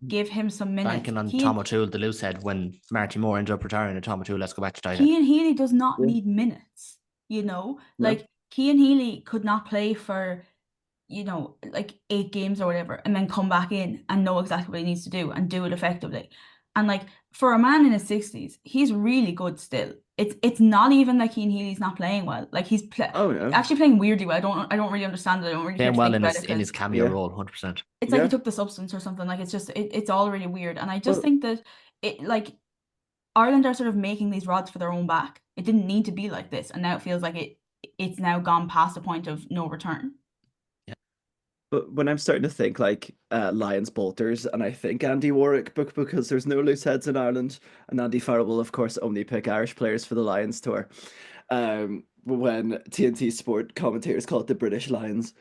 Give him some minutes. Banking on Tom O'Toole, the loosehead, when Marty Moore ended up retiring, and Tom O'Toole, let's go back to tight. Cian Healy does not need minutes. Like Cian Healy could not play for, like 8 games or whatever, and then come back in and know exactly what he needs to do and do it effectively. And like for a man in his 60s, he's really good still. It's not even like Cian Healy's not playing well. Like he's actually playing weirdly well. I don't really understand it. I don't really playing well in his cameo role, 100%. It's like he took the substance or something. Like it's just it's all really weird. And I just think that Ireland are sort of making these rods for their own back. It didn't need to be like this, and now it feels like it's now gone past the point of no return. But when I'm starting to think like Lions bolters, and I think Andy Warwick, because there's no loose heads in Ireland, and Andy Farrell will of course only pick Irish players for the Lions tour. When TNT Sport commentators call it the British Lions,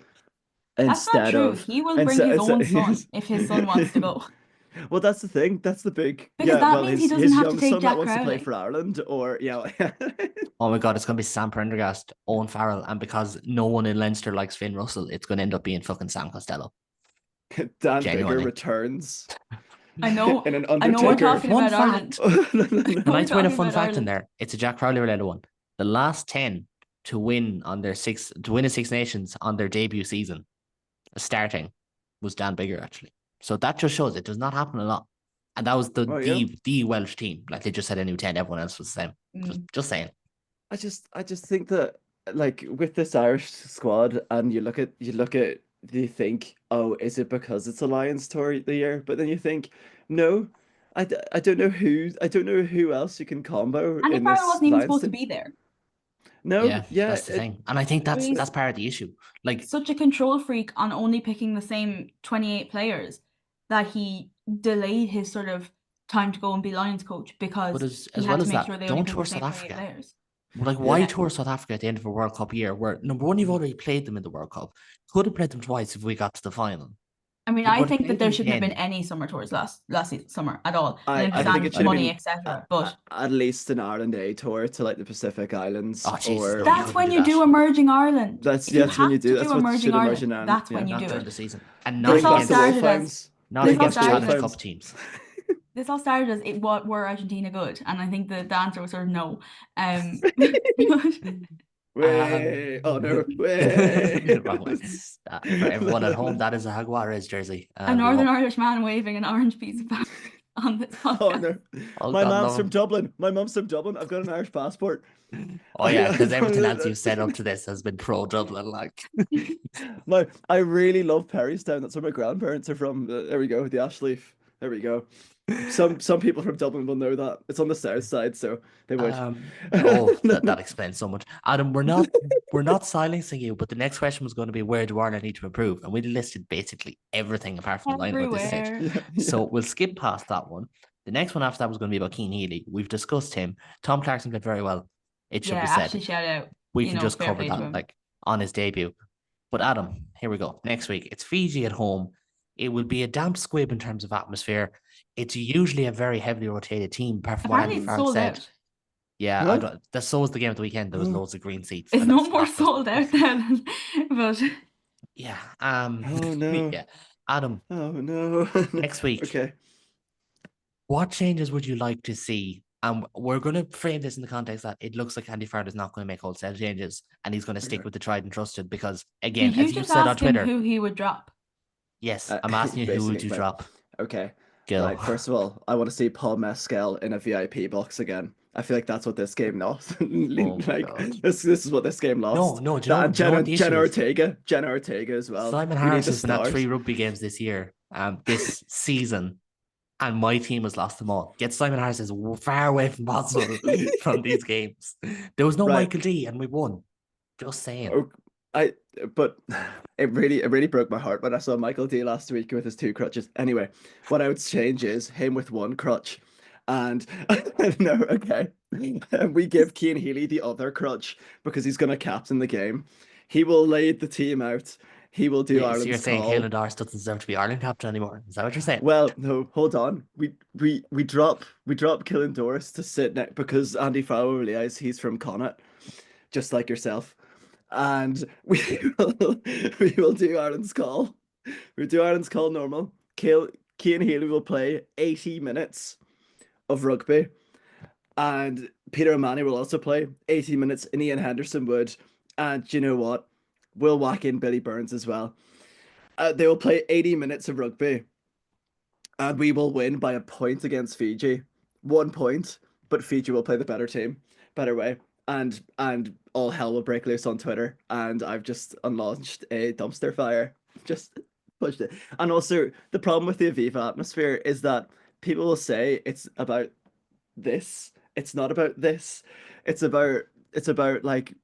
that's not true. He will bring his own son if his son wants to go. Well, that's the thing. That's the big. Because that means he doesn't have to take Jack Crowley. Wants to play for Ireland, or Oh my God, it's going to be Sam Prendergast, Owen Farrell, and because no one in Leinster likes Finn Russell, it's going to end up being fucking Sam Costello. Dan Bigger returns. I know. In an I know we're talking about Ireland. I'd like to win a fun fact in there. It's a Jack Crowley related one. The last 10 to win a Six Nations on their debut season, starting, was Dan Bigger actually. So that just shows it does not happen a lot. And that was the Welsh team. Like they just had a new 10, everyone else was the same. Just saying. I just think that like with this Irish squad, and you look at you think, oh, is it because it's a Lions tour the year? But then you think, no, I don't know who else you can combo. And Farrell wasn't even supposed to be there. No, that's the thing. And I think that's part of the issue. Like such a control freak on only picking the same 28 players that he delayed his sort of time to go and be Lions coach because he had to make sure they only tour South Africa players. Like why tour South Africa at the end of a World Cup year where number one, you've already played them in the World Cup. Could have played them twice if we got to the final. I mean, I think that there shouldn't have been any summer tours last summer at all. I think it should money, etc. But at least an Ireland A tour to like the Pacific Islands. Or that's when you do Emerging Ireland. That's when you do. That's what should Emerging Ireland. That's when you do it. The season. And not against Challenge Cup teams. This all started as were Argentina good, and I think the answer was sort of no. Oh no! Way. For everyone at home, that is a Jaguares jersey. A Northern Irish man waving an orange piece of paper on this podcast. Oh no! My mom's from Dublin. I've got an Irish passport. Oh yeah, because everything else you've said up to this has been pro Dublin. Like, I really love Perrystown. That's where my grandparents are from. There we go, the Ashleaf. There we go. Some people from Dublin will know that. It's on the south side, so they would. That explains so much. Adam, we're not silencing you, but the next question was going to be, where do Ireland need to improve? And we listed basically everything apart from the lineup at this stage. Everywhere. So we'll skip past that one. The next one after that was going to be about Cian Healy. We've discussed him. Tom Clarkson played very well. It should Yeah, be said. actually, shout out. We You can know, just fair cover play to that him. like on his debut. But Adam, here we go. Next week, it's Fiji at home. It will be a damp squib in terms of atmosphere. It's usually a very heavily rotated team, apart from what Apparently Andy it's Farrell sold said. out. Yeah, What? so was the game of the weekend. There was Oh. loads of green seats. It's and no that's more not just- sold out then. But Oh no. yeah. Adam, Oh no. next week, Okay. what changes would you like to see? And we're going to frame this in the context that it looks like Andy Farrell is not going to make wholesale changes, and he's going to stick Okay. with the tried and trusted because, did again, you as you just said on ask him Twitter, who he would drop? yes, I'm asking you who would you basically, drop? Okay. Gil. Right, first of all, I want to see Paul Mescal in a VIP box again. I feel like that's what this game lost. Oh my Like God. this is what this game lost. No, do you know what Jenna, the issue is? Jenna Ortega as well. Simon We need Harris to has been at start. 3 rugby games this year, this season, and my team has lost them all. Get Simon Harris as far away from possible from these games. There was no Right. Michael D, and we won. Just saying. Oh, but it really broke my heart when I saw Michael D last week with his 2 crutches. Anyway, what I would change is him with 1 crutch, and no, okay, we give Cian Healy the other crutch because he's going to captain the game. He will lead the team out. He will do So Ireland's you're saying call. Caelan Doris doesn't deserve to be Ireland captain anymore? Is that what you're saying? Well, no, hold on. We drop Killen Doris to sit next because Andy Farrell will realize he's from Connacht, just like yourself. And we will do Ireland's call. We'll do Ireland's call normal. Cian Healy will play 80 minutes of rugby. And Peter O'Mahony will also play 80 minutes, and Ian Henderson would. And you know what? We'll whack in Billy Burns as well. They will play 80 minutes of rugby. And we will win by a point against Fiji. 1 point, but Fiji will play the better team, better way. And all hell will break loose on Twitter. And I've just unlaunched a dumpster fire. Just pushed it. And also, the problem with the Aviva atmosphere is that people will say it's about this. It's not about this. It's about like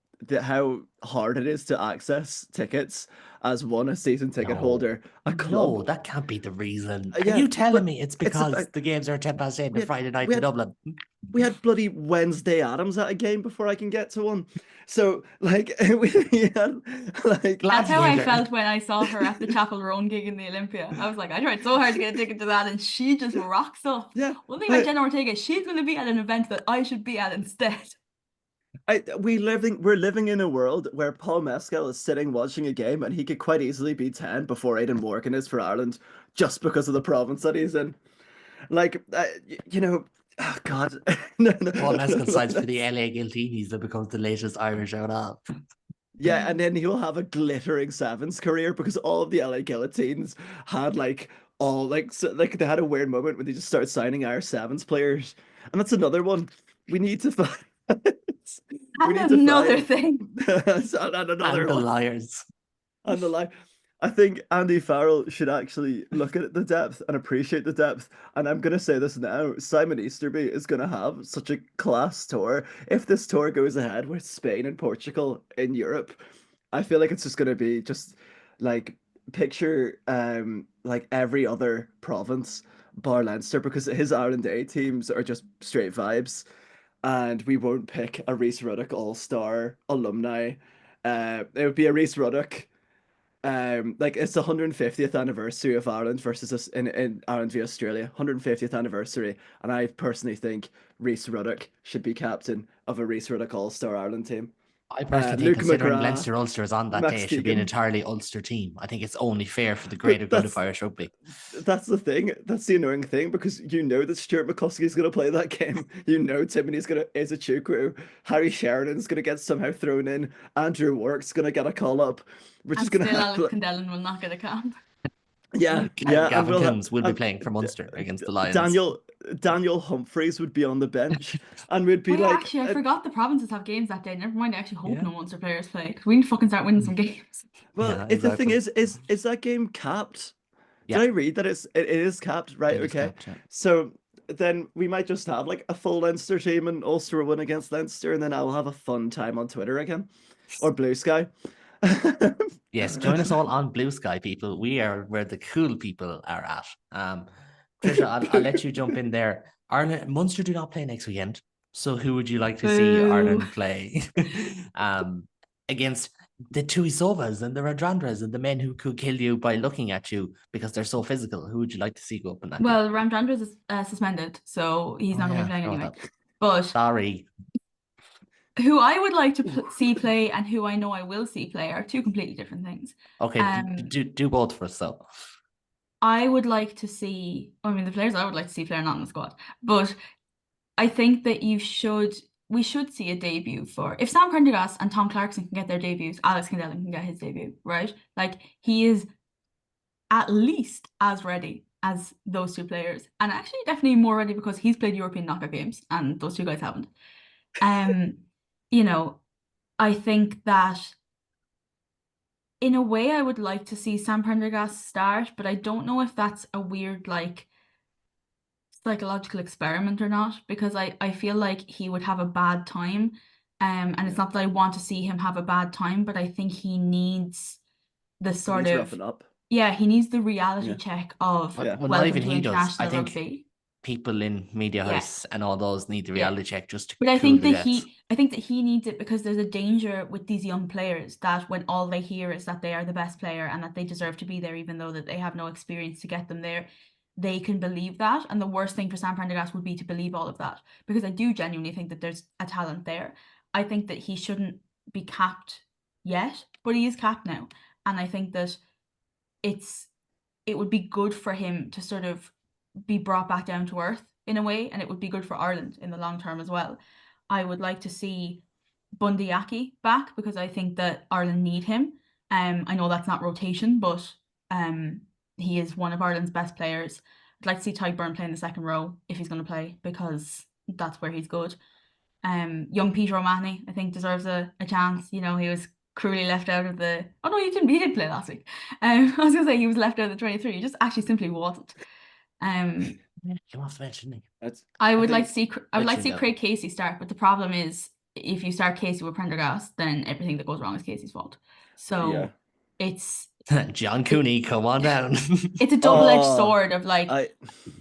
how hard it is to access tickets as a season ticket No. holder, a No, club. that can't be the reason. Yeah, Are you telling but me it's because about- the games are 10 past 8 on a we- Friday night we in had- Dublin? We had bloody Wednesday Adams at a game before I can get to one. So like we had like That's how I Gladiator. felt when I saw her at the Chapel Roan gig in the Olympia. I was like, I tried so hard to get a ticket to that, and she just rocks up. yeah. One thing about Jenna Ortega, she's going to be at an event that I should be at instead. We're living in a world where Paul Mescal is sitting watching a game and he could quite easily be 10 before Aidan Morgan is for Ireland just because of the province that he's in. Like, you know, oh God. Paul Mescal signs for the LA Giltinis that becomes the latest Irish out of. Yeah, and then he'll have a glittering Sevens career because all of the LA Guillotines had like they had a weird moment when they just started signing Irish Sevens players. And that's another one. We need to find. And another thing. and another And the one. liars. And the lie. I think Andy Farrell should actually look at the depth and appreciate the depth. And I'm going to say this now. Simon Easterby is going to have such a class tour. If this tour goes ahead with Spain and Portugal in Europe, I feel like it's just going to be just like picture like every other province bar Leinster, because his Ireland A teams are just straight vibes. And we won't pick a Reese Ruddock All-Star alumni. It would be a Reese Ruddock. Like it's the 150th anniversary of Ireland versus us in Ireland v Australia, 150th anniversary, and I personally think Reese Ruddock should be captain of a Reese Ruddock All-Star Ireland team. I personally Luke think considering McGrath, Leinster Ulster is on that Max day, it should be an Teagan. entirely Ulster team. I think it's only fair for the greater good of that's- Irish rugby. That's the thing. That's the annoying thing, because you know that Stuart McCuskey's going to play that game. You know Timothy's going to Izuchukwu. Harry Sheridan's going to get somehow thrown in. Andrew Work's going to get a call up, which And is going to still happen. Alex Candellin will not get a cap. Yeah, And and Gavin we'll Coombs will be and playing for Munster against the Lions. Daniel Humphreys would be on the bench, and we'd be Oh, yeah, like, actually, I forgot the provinces have games that day. Never mind, I actually hope Yeah. no Munster players play, because we need to fucking start winning some games. well, Yeah, if the thing exactly. is that game capped? Did I read that it is capped? Right, It is okay. capped, yeah. So then we might just have like a full Leinster team and Ulster will win against Leinster, and then I'll have a fun time on Twitter again. Or Blue Sky. Yes, join us all on Blue Sky, people. We are where the cool people are at. Patricia, I'll let you jump in there. Ireland, Munster do not play next weekend. So who would you like to see Boo. Ireland play against the Tuisovas and the Radrandras and the men who could kill you by looking at you because they're so physical? Who would you like to see go up in that game? Well, Ramchandra is suspended, so he's not going to be playing anyway. But sorry, who I would like to see play and who I know I will see play are two completely different things. Okay, do both for us, though. I would like to see, I mean, the players I would like to see play are not in the squad, but I think that we should see a debut for, if Sam Prendergast and Tom Clarkson can get their debuts, Alex Kendellen can get his debut, right? Like, he is at least as ready as those two players, and actually definitely more ready because he's played European knockout games and those two guys haven't. You know, I think that in a way I would like to see Sam Prendergast start, but I don't know if that's a weird like psychological experiment or not, because I feel like he would have a bad time. And it's not that I want to see him have a bad time, but I think he needs the sort of roughing up. Yeah, he needs the reality check of well, not welcome even to he does. international I think rugby. people in media house and all those need the reality check just to But I cool think the that jets. I think that he needs it because there's a danger with these young players that when all they hear is that they are the best player and that they deserve to be there, even though that they have no experience to get them there, they can believe that. And the worst thing for Sam Prendergast would be to believe all of that, because I do genuinely think that there's a talent there. I think that he shouldn't be capped yet, but he is capped now. And I think that it would be good for him to sort of be brought back down to earth in a way, and it would be good for Ireland in the long term as well. I would like to see Bundy Aki back because I think that Ireland need him. I know that's not rotation, but he is one of Ireland's best players. I'd like to see Tadhg Beirne play in the second row if he's going to play, because that's where he's good. Young Peter O'Mahony, I think, deserves a chance. You know, he was cruelly left out of the. Oh no, he did play last week. I was gonna say he was left out of the 23. He just actually simply wasn't. You must mention me. I would like to see Craig Casey start, but the problem is if you start Casey with Prendergast, then everything that goes wrong is Casey's fault. So it's John Cooney, come on down. It's a double-edged sword of like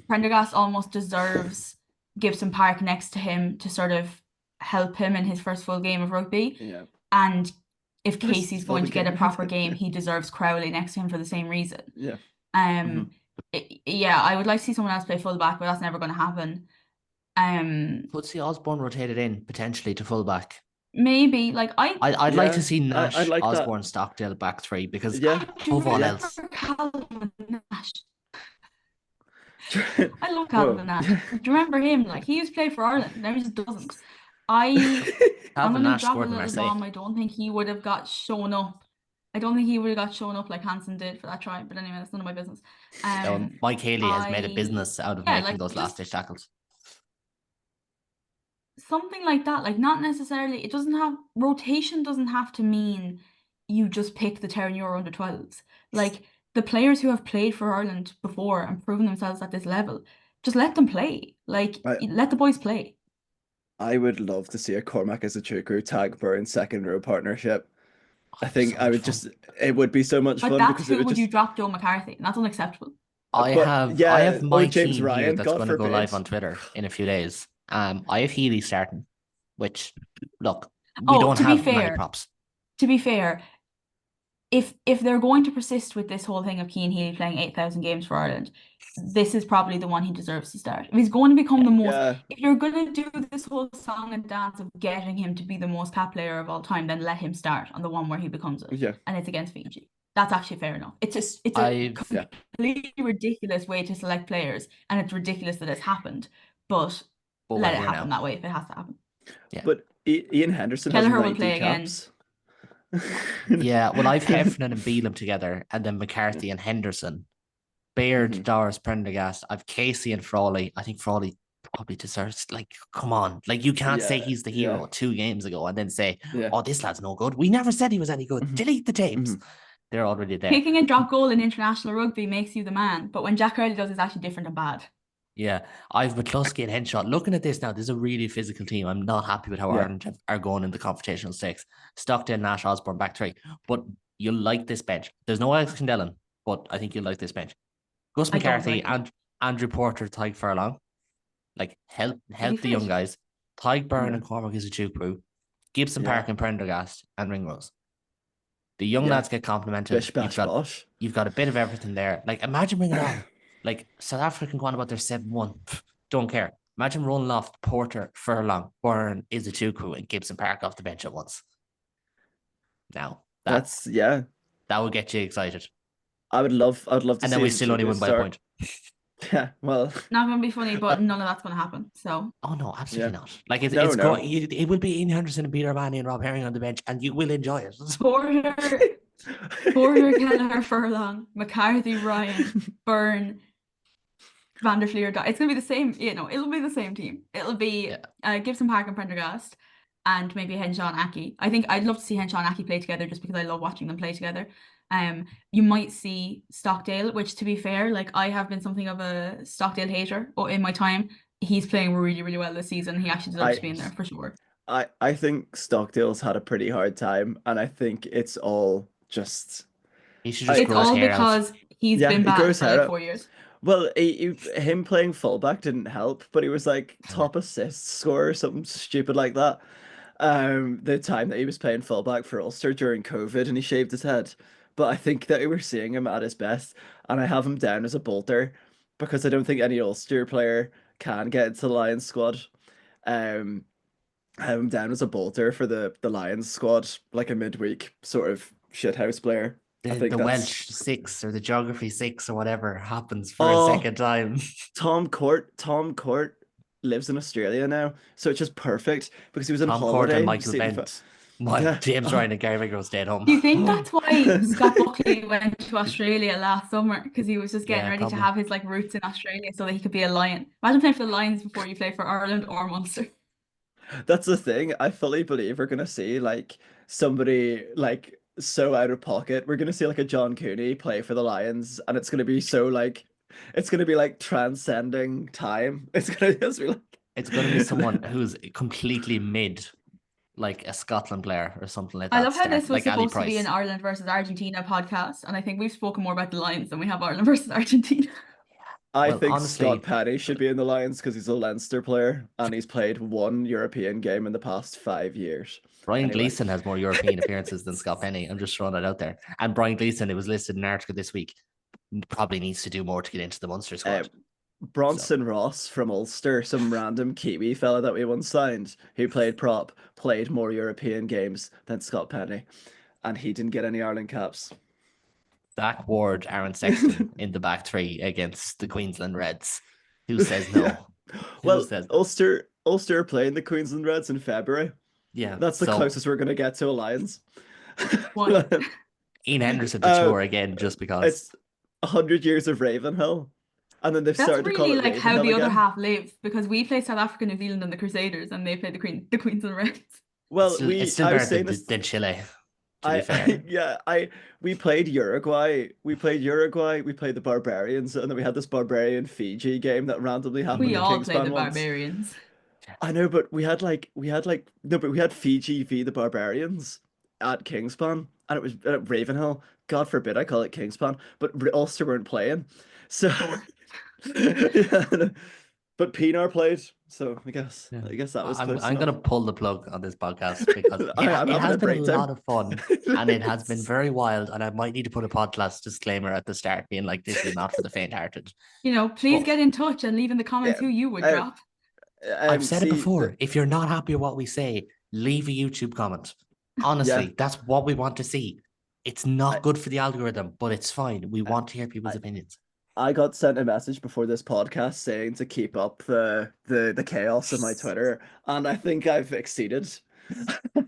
Prendergast almost deserves Gibson Park next to him to sort of help him in his first full game of rugby. Yeah. And if Casey's going to get a proper game, he deserves Crowley next to him for the same reason. Yeah. I would like to see someone else play fullback, but that's never going to happen. Could see Osborne rotated in potentially to fullback. Maybe I'd like to see Nash, I'd like Osborne, that. Stockdale back three because above all else. Nash. I love Calvin Nash. Do you remember him? Like, he used to play for Ireland, now he just doesn't. I'm gonna drop a little bomb. I don't think he would have got shown up. I don't think he would have got shown up like Hansen did for that try. But anyway, that's none of my business. Mike Haley has made a business out of making those last ditch tackles. Something like that, like not necessarily. Rotation doesn't have to mean you just pick the Terran Euro under 12s. Like, the players who have played for Ireland before and proven themselves at this level, just let them play. Like, let the boys play. I would love to see a Cormac as a Chuku Tadhg Beirne second row partnership. I think I would it would be so much fun. That's who would you drop Joe McCarthy? And that's unacceptable. I have Mike James Ryan here that's going to go live on Twitter in a few days. I have Healy starting, which, look, we don't have many props. To be fair, if they're going to persist with this whole thing of Cian Healy playing 8,000 games for Ireland, this is probably the one he deserves to start. If he's going to become the most, if you're going to do this whole song and dance of getting him to be the most cap player of all time, then let him start on the one where he becomes it. Yeah. And it's against Fiji. That's actually fair enough. It's a completely ridiculous way to select players, and it's ridiculous that it's happened, but let it happen that way if it has to happen. Yeah. But Ian Henderson has 90 caps. Yeah, well, I've Heffernan and Beelum together, and then McCarthy and Henderson. Baird, Doris, Prendergast. I've Casey and Frawley. I think Frawley probably deserves, like, come on. Like, you can't say he's the hero 2 games ago and then say, oh, this lad's no good. We never said he was any good. Delete the tapes. They're already there. Kicking a drop goal in international rugby makes you the man, but when Jack Crowley does, it's actually different and bad. Yeah, I've McCluskey and Henshaw. Looking at this now, this is a really physical team. I'm not happy with how Yeah. Ireland are going in the confrontational stakes. Stockdale, Nash, Osborne, back three. But you'll like this bench. There's no Alex Candellin, but I think you'll like this bench. Gus I don't McCarthy like it. and Andrew Porter, Tyke Furlong. Like, help the fit? young guys. Tyke Byrne Yeah. and Cormac is a Chukwu. Gibson Yeah. Park and Prendergast and Ringrose. The young Yeah. lads get complimented. Bish bash bosh. You've got a bit of everything there. Like, imagine bringing on, like, South Africa can go on about their 7-1. Don't care. Imagine rolling off Porter, Furlong, Byrne, Izuchuku, and Gibson Park off the bench at once. Now, That's that would get you excited. I would love to And see then we still only win by a point. Yeah, well, Not going to be funny, but none of that's going to happen. So Oh, no, absolutely Yeah. not. Like, No, it's no. going, it will be Ian Henderson and Peter Manny and Rob Herring on the bench, and you will enjoy it. Porter, Kelleher, Furlong, McCarthy, Ryan, Byrne, Van der Fleer. It's going to be the same, it'll be the same team. It'll be Gibson Park and Prendergast and maybe Henshaw and Aki. I think I'd love to see Henshaw and Aki play together just because I love watching them play together. You might see Stockdale, which to be fair, like I have been something of a Stockdale hater in my time. He's playing really, really well this season. He actually deserves to be in there for sure. I think Stockdale's had a pretty hard time, and I think it's all just He should just It's grow his all hair out. because he's Yeah, been he bad grows for hair like out. 4 years. well, him playing fullback didn't help, but he was like top assist scorer or something stupid like that. The time that he was playing fullback for Ulster during COVID, and he shaved his head. But I think that we were seeing him at his best, and I have him down as a bolter because I don't think any Ulster player can get into the Lions squad. Um, I have him down as a bolter for the Lions squad, like a midweek sort of shithouse player. I The think that's Welsh 6 or the Geography 6 or whatever happens for Oh. a second time. Tom Court. Tom Court lives in Australia now, so it's just perfect because he was on Tom Court holiday. and Michael seeing the Bent. Well, Yeah. James Ryan and Gary Ringrose stayed home. Do you think that's why Scott Buckley went to Australia last summer? Because he was just getting Yeah, ready probably. to have his like roots in Australia so that he could be a Lion. Imagine playing for the Lions before you play for Ireland or Munster. That's the thing. I fully believe we're gonna see like somebody like so out of pocket. We're gonna see like a John Cooney play for the Lions, and it's gonna be so like it's gonna be like transcending time. It's gonna just be like It's going to be someone who's completely mid, like a Scotland player or something like that. I love how this was like Ali supposed to be Price. an Ireland versus Argentina podcast, and I think we've spoken more about the Lions than we have Ireland versus Argentina. I Well, think honestly- Scott Penny should be in the Lions because he's a Leinster player and he's played one European game in the past 5 years. Brian Anyway. Gleeson has more European appearances than Scott Penny. I'm just throwing that out there. And Brian Gleeson, it was listed in an article this week, probably needs to do more to get into the Munster squad. Bronson Ross from Ulster, some random Kiwi fella that we once signed, who played prop, played more European games than Scott Penny, and he didn't get any Ireland caps. Zach Ward, Aaron Sexton in the back three against the Queensland Reds. Who says no? Yeah. Who Well, says no? Ulster are playing the Queensland Reds in February. Yeah, That's the so closest we're going to get to a Lions. What? Ian Henderson to tour again just because. It's 100 years of Ravenhill. And then they've That's started to call really it like how Ravenhill the other again. half live, because we play South Africa, New Zealand, and the Crusaders, and they play the Queensland Reds. Well, it's still I was better saying than, this. than Chile. To be fair. We played Uruguay. We played the Barbarians, and then we had this Barbarian Fiji game that randomly happened We in all play Kingspan the once. Barbarians. I know, but we had Fiji v the Barbarians at Kingspan, and it was at Ravenhill. God forbid I call it Kingspan, but Ulster weren't playing, so. Yeah, but Pinar played, so I guess that was. I'm close going to enough. pull the plug on this podcast because it I'm having has a been a breakdown. lot of fun and it has been very wild. And I might need to put a podcast disclaimer at the start being like, this is not for the faint-hearted. Please But- get in touch and leave in the comments who you would drop. I've said it See, before. If you're not happy with what we say, leave a YouTube comment. Honestly, Yeah. that's what we want to see. It's not good for the algorithm, but it's fine. We want to hear people's opinions. I got sent a message before this podcast saying to keep up the chaos in my Twitter, and I think I've exceeded.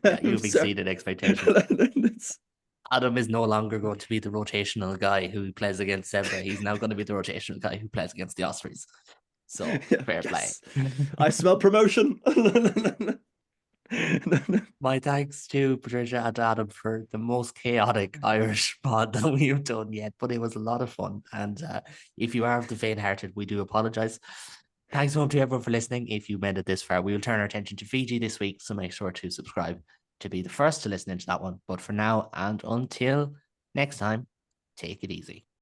Yeah, you've So- exceeded expectations. It's- Adam is no longer going to be the rotational guy who plays against Sebra. He's now going to be the rotational guy who plays against the Ospreys. So, Yeah, fair play. yes. I smell promotion. My thanks to Patricia and Adam for the most chaotic Irish pod that we've done yet, but it was a lot of fun. And if you are of the faint-hearted, we do apologize. Thanks so much to everyone for listening. If you made it this far, we will turn our attention to Fiji this week, so make sure to subscribe to be the first to listen into that one. But for now, and until next time, take it easy.